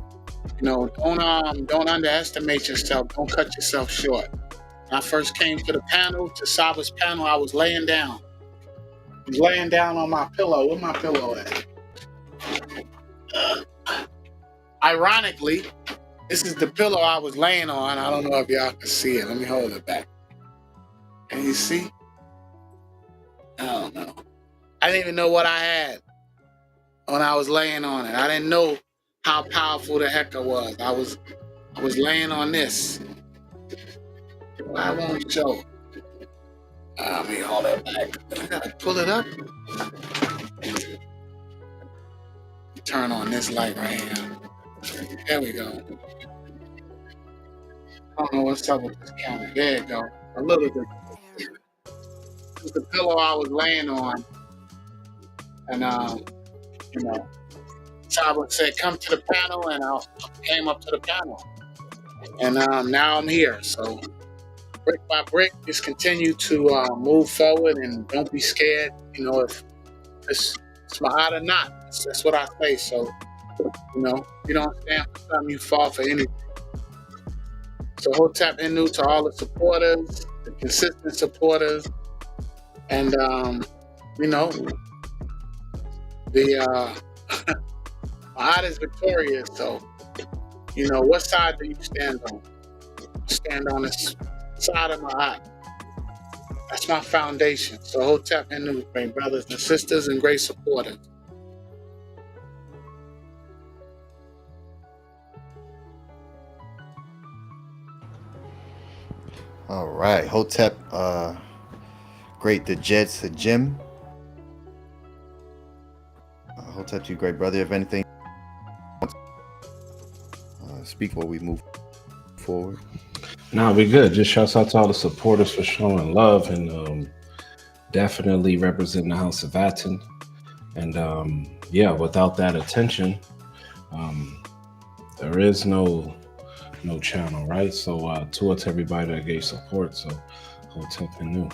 Speaker 3: you know, don't underestimate yourself. Don't cut yourself short. When I first came to the panel, to Saba's panel, I was laying down. I was laying down on my pillow. Where my pillow at? Ironically, this is the pillow I was laying on. I don't know if y'all can see it. Let me hold it back. Can you see? I don't know. I didn't even know what I had when I was laying on it. I didn't know how powerful the heck it was. I was laying on this. I won't show. Let me hold it back. I gotta pull it up. Turn on this light right here. There we go. I don't know what's up with this camera. There you go. A little bit. This is the pillow I was laying on. And, you know, Saba said, come to the panel, and I came up to the panel. And now I'm here. So brick by brick, just continue to move forward and don't be scared. You know, if it's Maat or not. That's what I say. So, you know, you don't stand for something, you fall for anything. So Hotep Inu to all the supporters, the consistent supporters, and you know, the Maat is victorious. So, you know, what side do you stand on? Stand on the side of Maat. That's my foundation. So Hotep Inu, great brothers and sisters and great supporters.
Speaker 1: All right, Hotep, great, the Jets, the gym. Hotep, you great brother. If anything, speak while we move forward.
Speaker 4: Nah, we good. Just shouts out to all the supporters for showing love and definitely representing the House of ATTON. And yeah, without that attention, there is no channel, right? So to everybody that gave support. So Hotep Inu.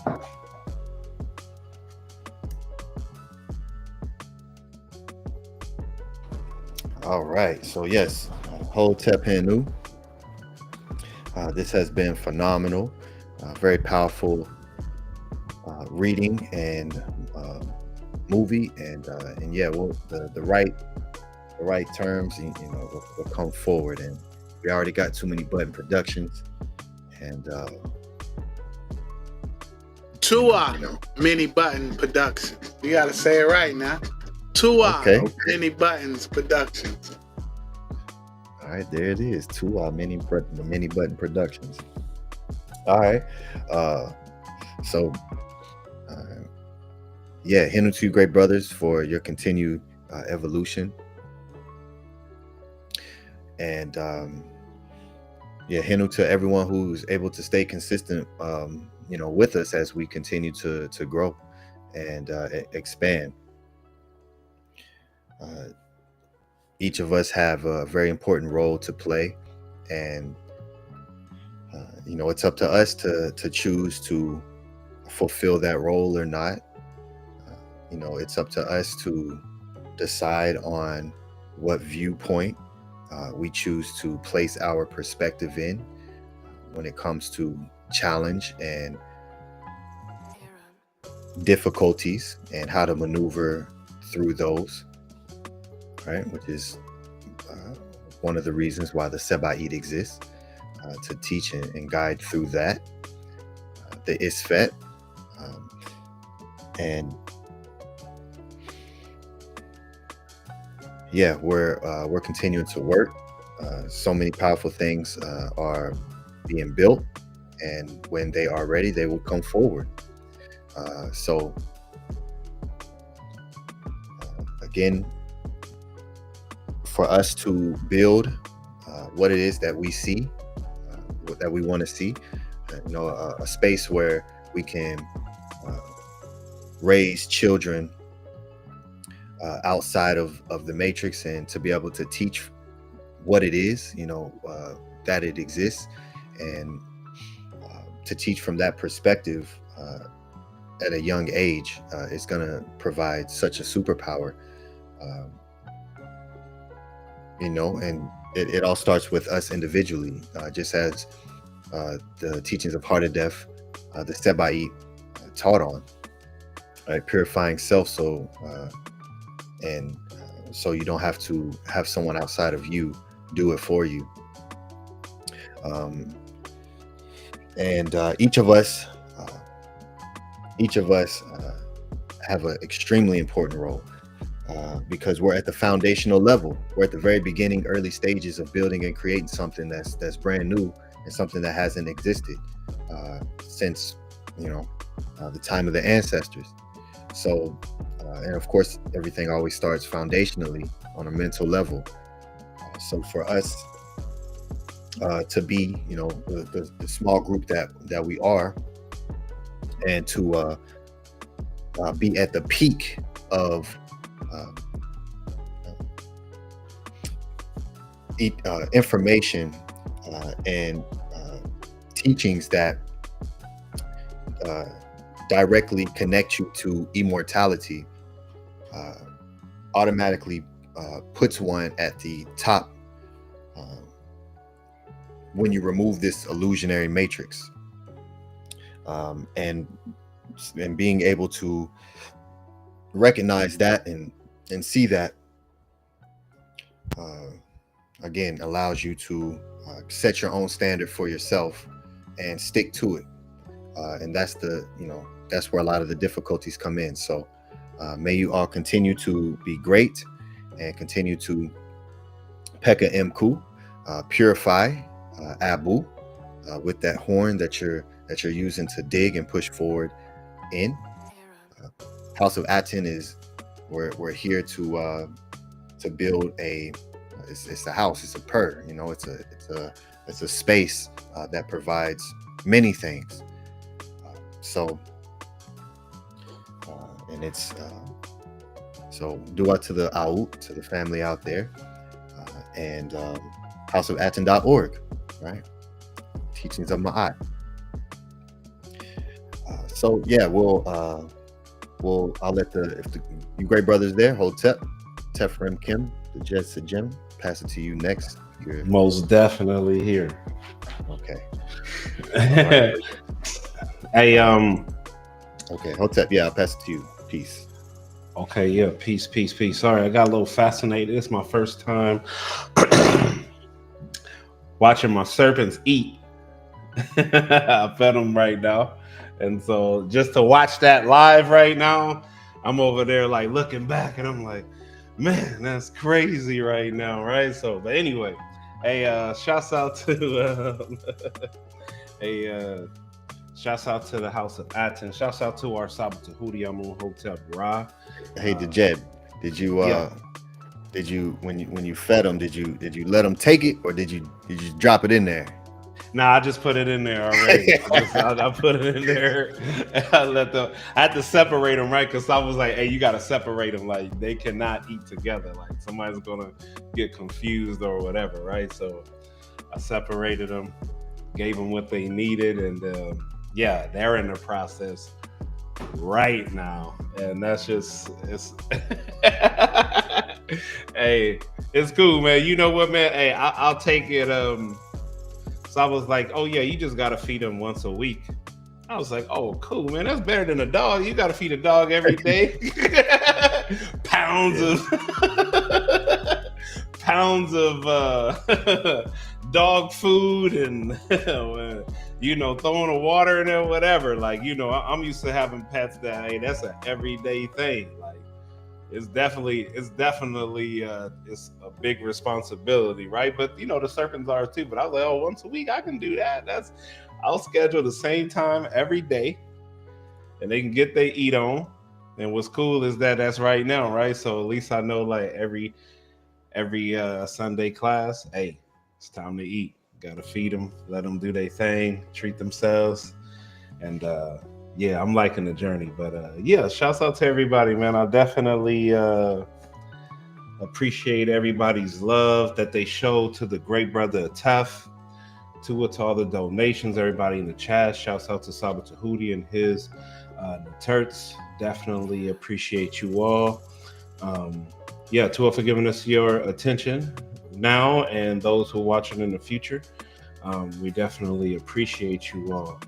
Speaker 1: All right, so yes, Hotep Inu. This has been phenomenal, very powerful reading and movie, and yeah, well, the right terms, you know, will come forward, and we already got Too Many Button Productions, and
Speaker 3: Many Button Productions. You gotta say it right now. Many Buttons Productions.
Speaker 1: All right, there it is. Many Button Productions. All right. So, yeah, hinu to you, great brothers, for your continued evolution. And yeah, hinu to everyone who's able to stay consistent, you know, with us as we continue to grow and expand. Each of us have a very important role to play, and you know, it's up to us to choose to fulfill that role or not. You know, it's up to us to decide on what viewpoint we choose to place our perspective in when it comes to challenge and difficulties and how to maneuver through those, right? Which is one of the reasons why the Seba'it exists, to teach and guide through that. The Isfet, and yeah, we're continuing to work. So many powerful things are being built, and when they are ready, they will come forward. So again, for us to build what it is that we see, that we want to see, a space where we can raise children outside of the matrix, and to be able to teach what it is, that it exists, and to teach from that perspective at a young age is going to provide such a superpower, and it all starts with us individually, just as the teachings of Hardedef, the Seba'it taught on, right? Purifying self, so you don't have to have someone outside of you do it for you. And each of us have an extremely important role, because we're at the foundational level. We're at the very beginning, early stages of building and creating something that's brand new, and something that hasn't existed since the time of the ancestors. So and of course, everything always starts foundationally on a mental level. So for us to be the small group that we are, and to be at the peak of information and teachings that directly connect you to immortality, automatically puts one at the top when you remove this illusionary matrix, and being able to recognize that and see that, again, allows you to set your own standard for yourself and stick to it, and that's that's where a lot of the difficulties come in. So may you all continue to be great and continue to Pekka Mku, purify Abu with that horn that you're using to dig and push forward in. House of ATTON is we're here to build it's a house, it's a purr, it's a space that provides many things. And it's so dua to the Aut, to the family out there, and houseofatton.org, right? Teachings of Maat. So yeah, I'll let you great brothers there, Hotep, Tefrem Kim, the Jet Sajim, pass it to you next. You're
Speaker 4: most definitely here.
Speaker 1: Okay.
Speaker 4: Right. Hey,
Speaker 1: okay, Hotep, yeah, I'll pass it to you. Peace.
Speaker 4: Okay, yeah, peace. Sorry, I got a little fascinated. It's my first time watching my serpents eat. I fed them right now. And so just to watch that live right now, I'm over there like looking back, and I'm like, man, that's crazy right now, right? So, but anyway, hey, shouts out to shouts out to the House of ATTON. Shouts out to our Sabbath Tahuti Amun Hotep Ra.
Speaker 1: Hey, Jed, did you when you fed them, did you let them take it, or did you drop it in there?
Speaker 4: Nah, I just put it in there already. I put it in there. I had to separate them, right? Because I was like, hey, you got to separate them. Like, they cannot eat together. Like, somebody's going to get confused or whatever, right? So I separated them, gave them what they needed. And yeah, they're in the process right now. And that's just, it's Hey, it's cool, man. You know what, man? Hey, I'll take it. So I was like, oh yeah, you just gotta feed him once a week. I was like, oh, cool, man. That's better than a dog. You gotta feed a dog every day. Pounds of pounds of dog food and you know, throwing the water in there, whatever. Like, you know, I'm used to having pets that, hey, that's an everyday thing. Like, it's definitely it's a big responsibility, right? But you know, the serpents are too. But I was like, oh, once a week I can do that. I'll schedule the same time every day, and they can get their eat on. And what's cool is that that's right now, right? So at least I know, like, every Sunday class, hey, it's time to eat. Gotta feed them, let them do their thing, treat themselves, and yeah, I'm liking the journey. But yeah, shouts out to everybody, man. I definitely appreciate everybody's love that they show to the great brother Atef, to all the donations, everybody in the chat. Shouts out to Saba Tahuti and his Terts. Definitely appreciate you all. Yeah, Tua, for giving us your attention now, and those who are watching in the future. We definitely appreciate you all.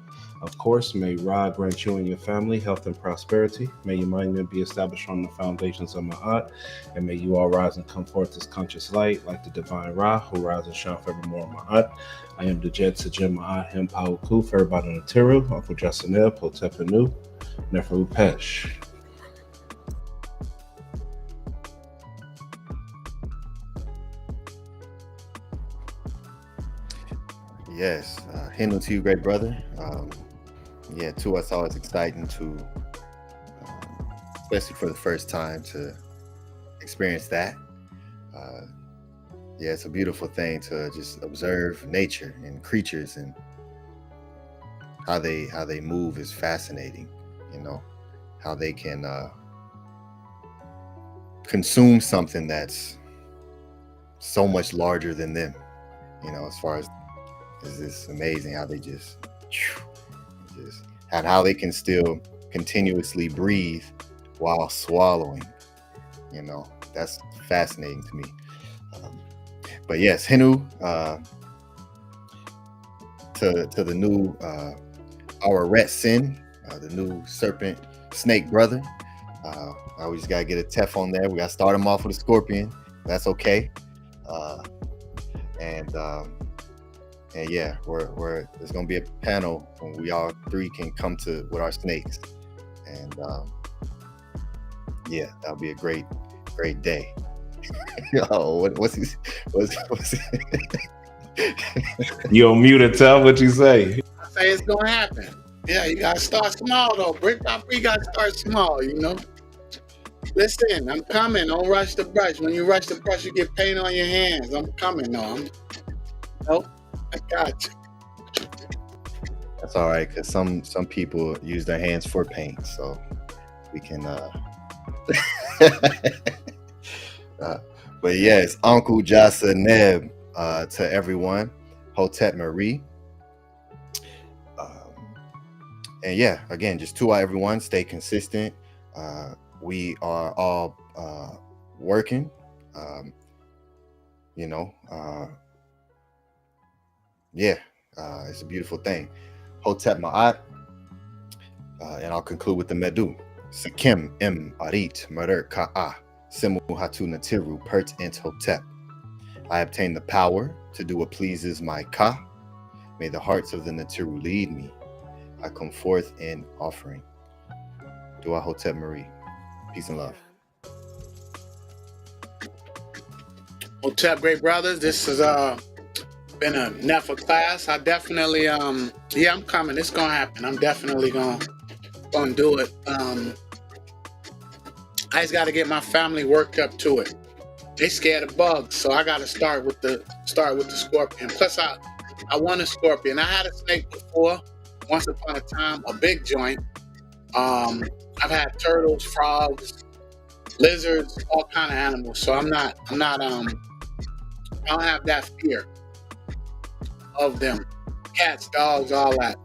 Speaker 4: Of course, may Ra grant you and your family health and prosperity. May your mind be established on the foundations of Maat, and may you all rise and come forth as conscious light, like the divine Ra, who rises and shine forevermore on Maat. I am the Jed Sajim Ma'at, him Pauku, for everybody on the Tiru, Uncle Jasanel, Potepanu, Neferu Pesh.
Speaker 1: Yes, Hinu to you, great brother. Yeah, to us, always exciting to, especially for the first time, to experience that. Yeah, it's a beautiful thing to just observe nature and creatures, and how they move is fascinating. You know, how they can consume something that's so much larger than them. You know, as far as it's just amazing how they just and how they can still continuously breathe while swallowing. You know, that's fascinating to me. But yes, Hinu, to the new Awaret Sin, the new serpent snake brother. We just gotta get a Tef on there. We gotta start him off with a scorpion. That's okay. And yeah, there's gonna be a panel when we all three can come to with our snakes, and yeah, that'll be a great day. Yo, what's he?
Speaker 4: You on mute and tell what you say.
Speaker 3: I say it's gonna happen. Yeah, you gotta start small though. Brick by brick, you gotta start small. You know. Listen, I'm coming. Don't rush the brush. When you rush the brush, you get paint on your hands. I'm coming. Nope. I got you.
Speaker 1: That's all right, because some people use their hands for paint, so we can. But yes, Uncle Jasa Neb to everyone, Hotep Marie, and yeah, again, just to everyone, stay consistent. We are all working, you know. Yeah, it's a beautiful thing. Hotep Ma'at, and I'll conclude with the Medu. Sakim M Arit Marer Ka'a Simu Hatu Natiru Pert Ent Hotep. I obtain the power to do what pleases my Ka. May the hearts of the Natiru lead me. I come forth in offering. Dua Hotep Marie. Peace and love.
Speaker 3: Hotep, great brothers. This has been a Nefa class. I definitely yeah, I'm coming. It's gonna happen. I'm definitely gonna do it. I just gotta get my family worked up to it. They scared of bugs, so I gotta start with the scorpion. Plus I want a scorpion. I had a snake before, once upon a time, a big joint. I've had turtles, frogs, lizards, all kind of animals. So I don't have that fear of them. Cats, dogs, all that.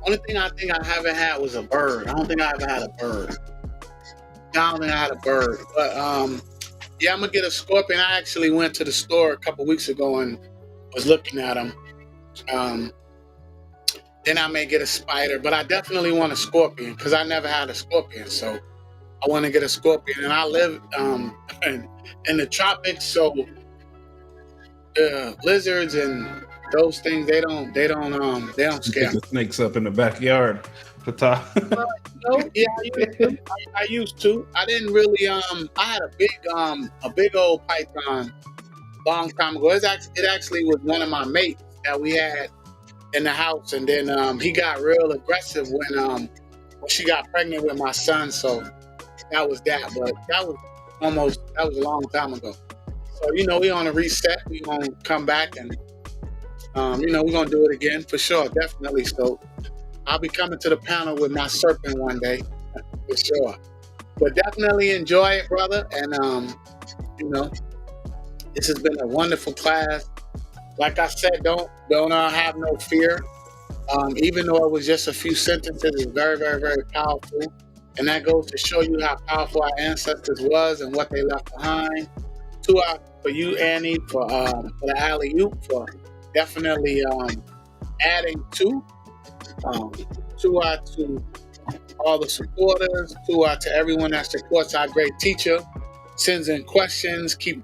Speaker 3: Only thing I think I haven't had was a bird. I don't think I ever had a bird. I don't think I had a bird. But Yeah, I'm gonna get a scorpion. I actually went to the store a couple weeks ago and was looking at them. Then I may get a spider, but I definitely want a scorpion because I never had a scorpion. So I want to get a scorpion, and I live in the tropics, so lizards and those things they don't scare me.
Speaker 4: The snakes up in the backyard.
Speaker 3: Yeah, I used to. I didn't really. I had a big old python long time ago. It actually was one of my mates that we had in the house, and then he got real aggressive when she got pregnant with my son. So that was that. But that was a long time ago. So we on a reset. We gonna come back and we're gonna do it again for sure, definitely. So I'll be coming to the panel with my serpent one day, for sure. But definitely enjoy it, brother. And this has been a wonderful class. Like I said, don't have no fear. Even though it was just a few sentences, it's very, very, very powerful. And that goes to show you how powerful our ancestors was and what they left behind. For you, Annie, for the alley-oop, for definitely adding to all the supporters, to everyone that supports our great teacher, sends in questions, keep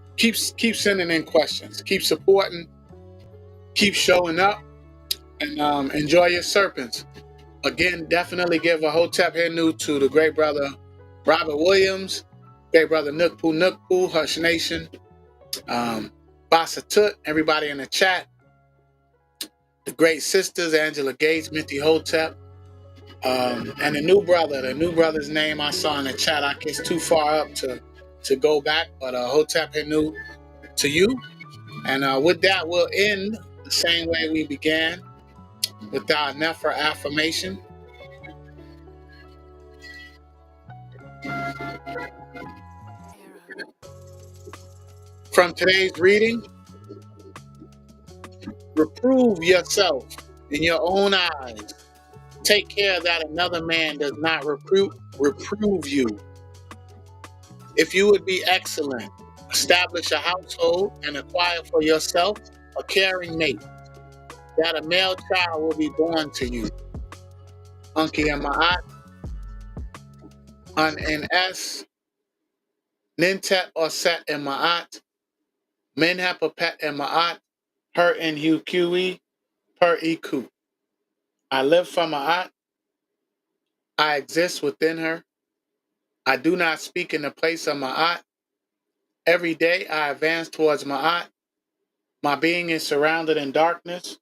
Speaker 3: sending in questions, keep supporting, keep showing up, and enjoy your serpents. Again, definitely give a hotep henu to the great brother Robert Williams, great brother Nukpu, Hush Nation, Basa Tut, everybody in the chat, the great sisters, Angela Gates, Minty Hotep, and the new brother's name I saw in the chat. I guess too far up to go back, but Hotep Henu to you. And with that, we'll end the same way we began, with our Nefer affirmation. From today's reading, reprove yourself in your own eyes. Take care that another man does not reprove you. If you would be excellent, establish a household and acquire for yourself a caring mate, that a male child will be born to you. Unki and Maat, Un-N-S, Nintet or Set and Maat, Menhapapet and Maat, Her and Hu QE, Per Iku. I live for Maat. I exist within her. I do not speak in the place of Maat. Every day I advance towards Maat. My being is surrounded in darkness.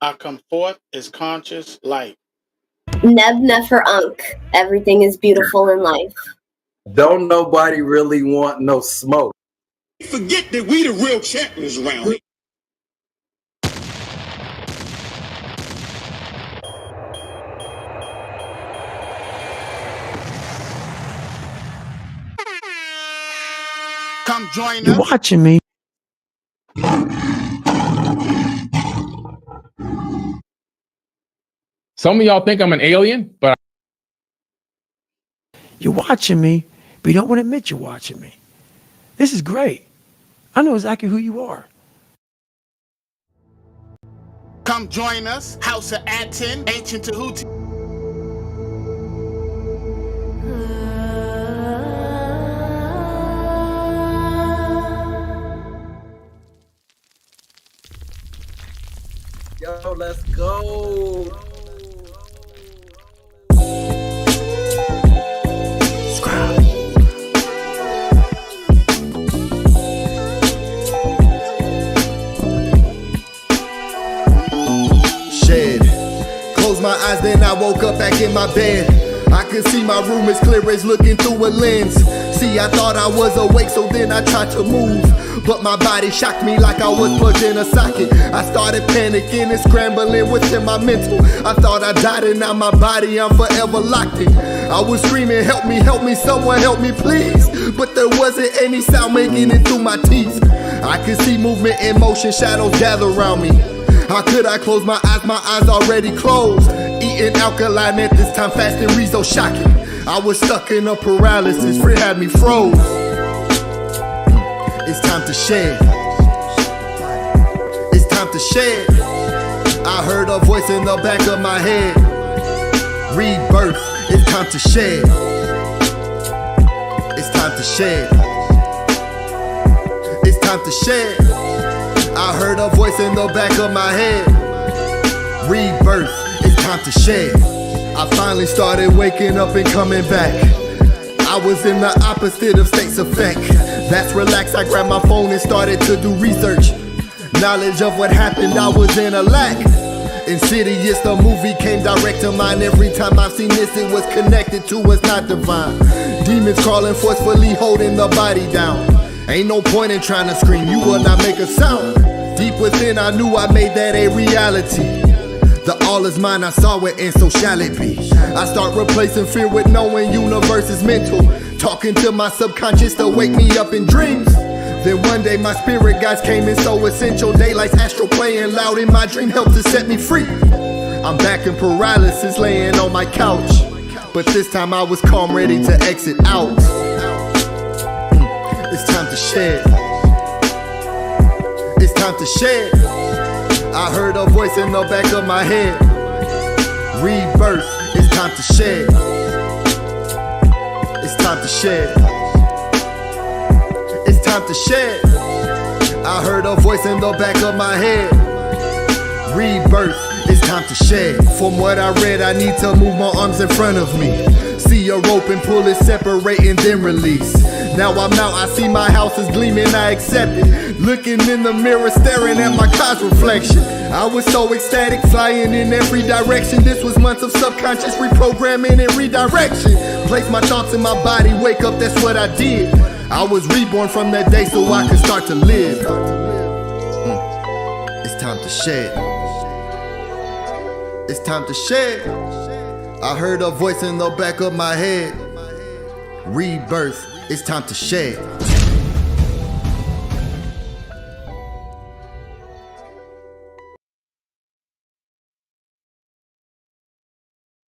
Speaker 3: I come forth as conscious light.
Speaker 11: Neb Nefer Unk. Everything is beautiful in life.
Speaker 12: Don't nobody really want no smoke.
Speaker 13: Forget that we the real champions around here.
Speaker 3: Come join us.
Speaker 14: You watching me?
Speaker 15: Some of y'all think I'm an alien, but
Speaker 14: You're watching me, but you don't want to admit you're watching me. This is great. I know exactly who you are.
Speaker 3: Come join us, House of ATTON, Ancient Tahuti.
Speaker 12: Yo, let's go.
Speaker 1: Closed my eyes, then I woke up back in my bed. I could see my room as clear as looking through a lens. See, I thought I was awake, so then I tried to move, but my body shocked me like I was plugged in a socket. I started panicking and scrambling within my mental. I thought I died and now my body, I'm forever locked in. I was screaming, help me, someone help me please. But there wasn't any sound making it through my teeth. I could see movement in motion, shadows gather around me. How could I close my eyes already closed? Eating alkaline at this time, fasting Rizzo shocking. I was stuck in a paralysis, Fred had me froze. It's time to shed. It's time to shed. I heard a voice in the back of my head. Rebirth. It's time to shed. It's time to shed. It's time to shed. I heard a voice in the back of my head. Rebirth. It's time to shed. I finally started waking up and coming back. I was in the opposite of states of fact. That's relaxed. I grabbed my phone and started to do research. Knowledge of what happened, I was in a lack. Insidious, the movie came direct to mind. Every time I've seen this, it was connected to what's not divine. Demons crawling, forcefully holding the body down. Ain't no point in trying to scream, you will not make a sound. Deep within, I knew I made that a reality. The all is mine, I saw it, and so shall it be. I start replacing fear with knowing universe is mental. Talking to my subconscious to wake me up in dreams. Then one day my spirit guides came in so essential. Daylight's astral playing loud in my dream helped to set me free. I'm back in paralysis laying on my couch. But this time I was calm, ready to exit out. It's time to shed. It's time to shed. I heard a voice in the back of my head. Rebirth. It's time to shed. It's time to shed. It's time to shed. I heard a voice in the back of my head. Rebirth. It's time to shed. From what I read, I need to move my arms in front of me. See a rope and pull it, separate and then release. Now I'm out, I see my house is gleaming, I accept it. Looking in the mirror, staring at my car's reflection. I was so ecstatic, flying in every direction. This was months of subconscious reprogramming and redirection. Place my thoughts in my body, wake up, that's what I did. I was reborn from that day so I could start to live. It's time to shed. It's time to shed. I heard a voice in the back of my head. Rebirth. It's time to shed.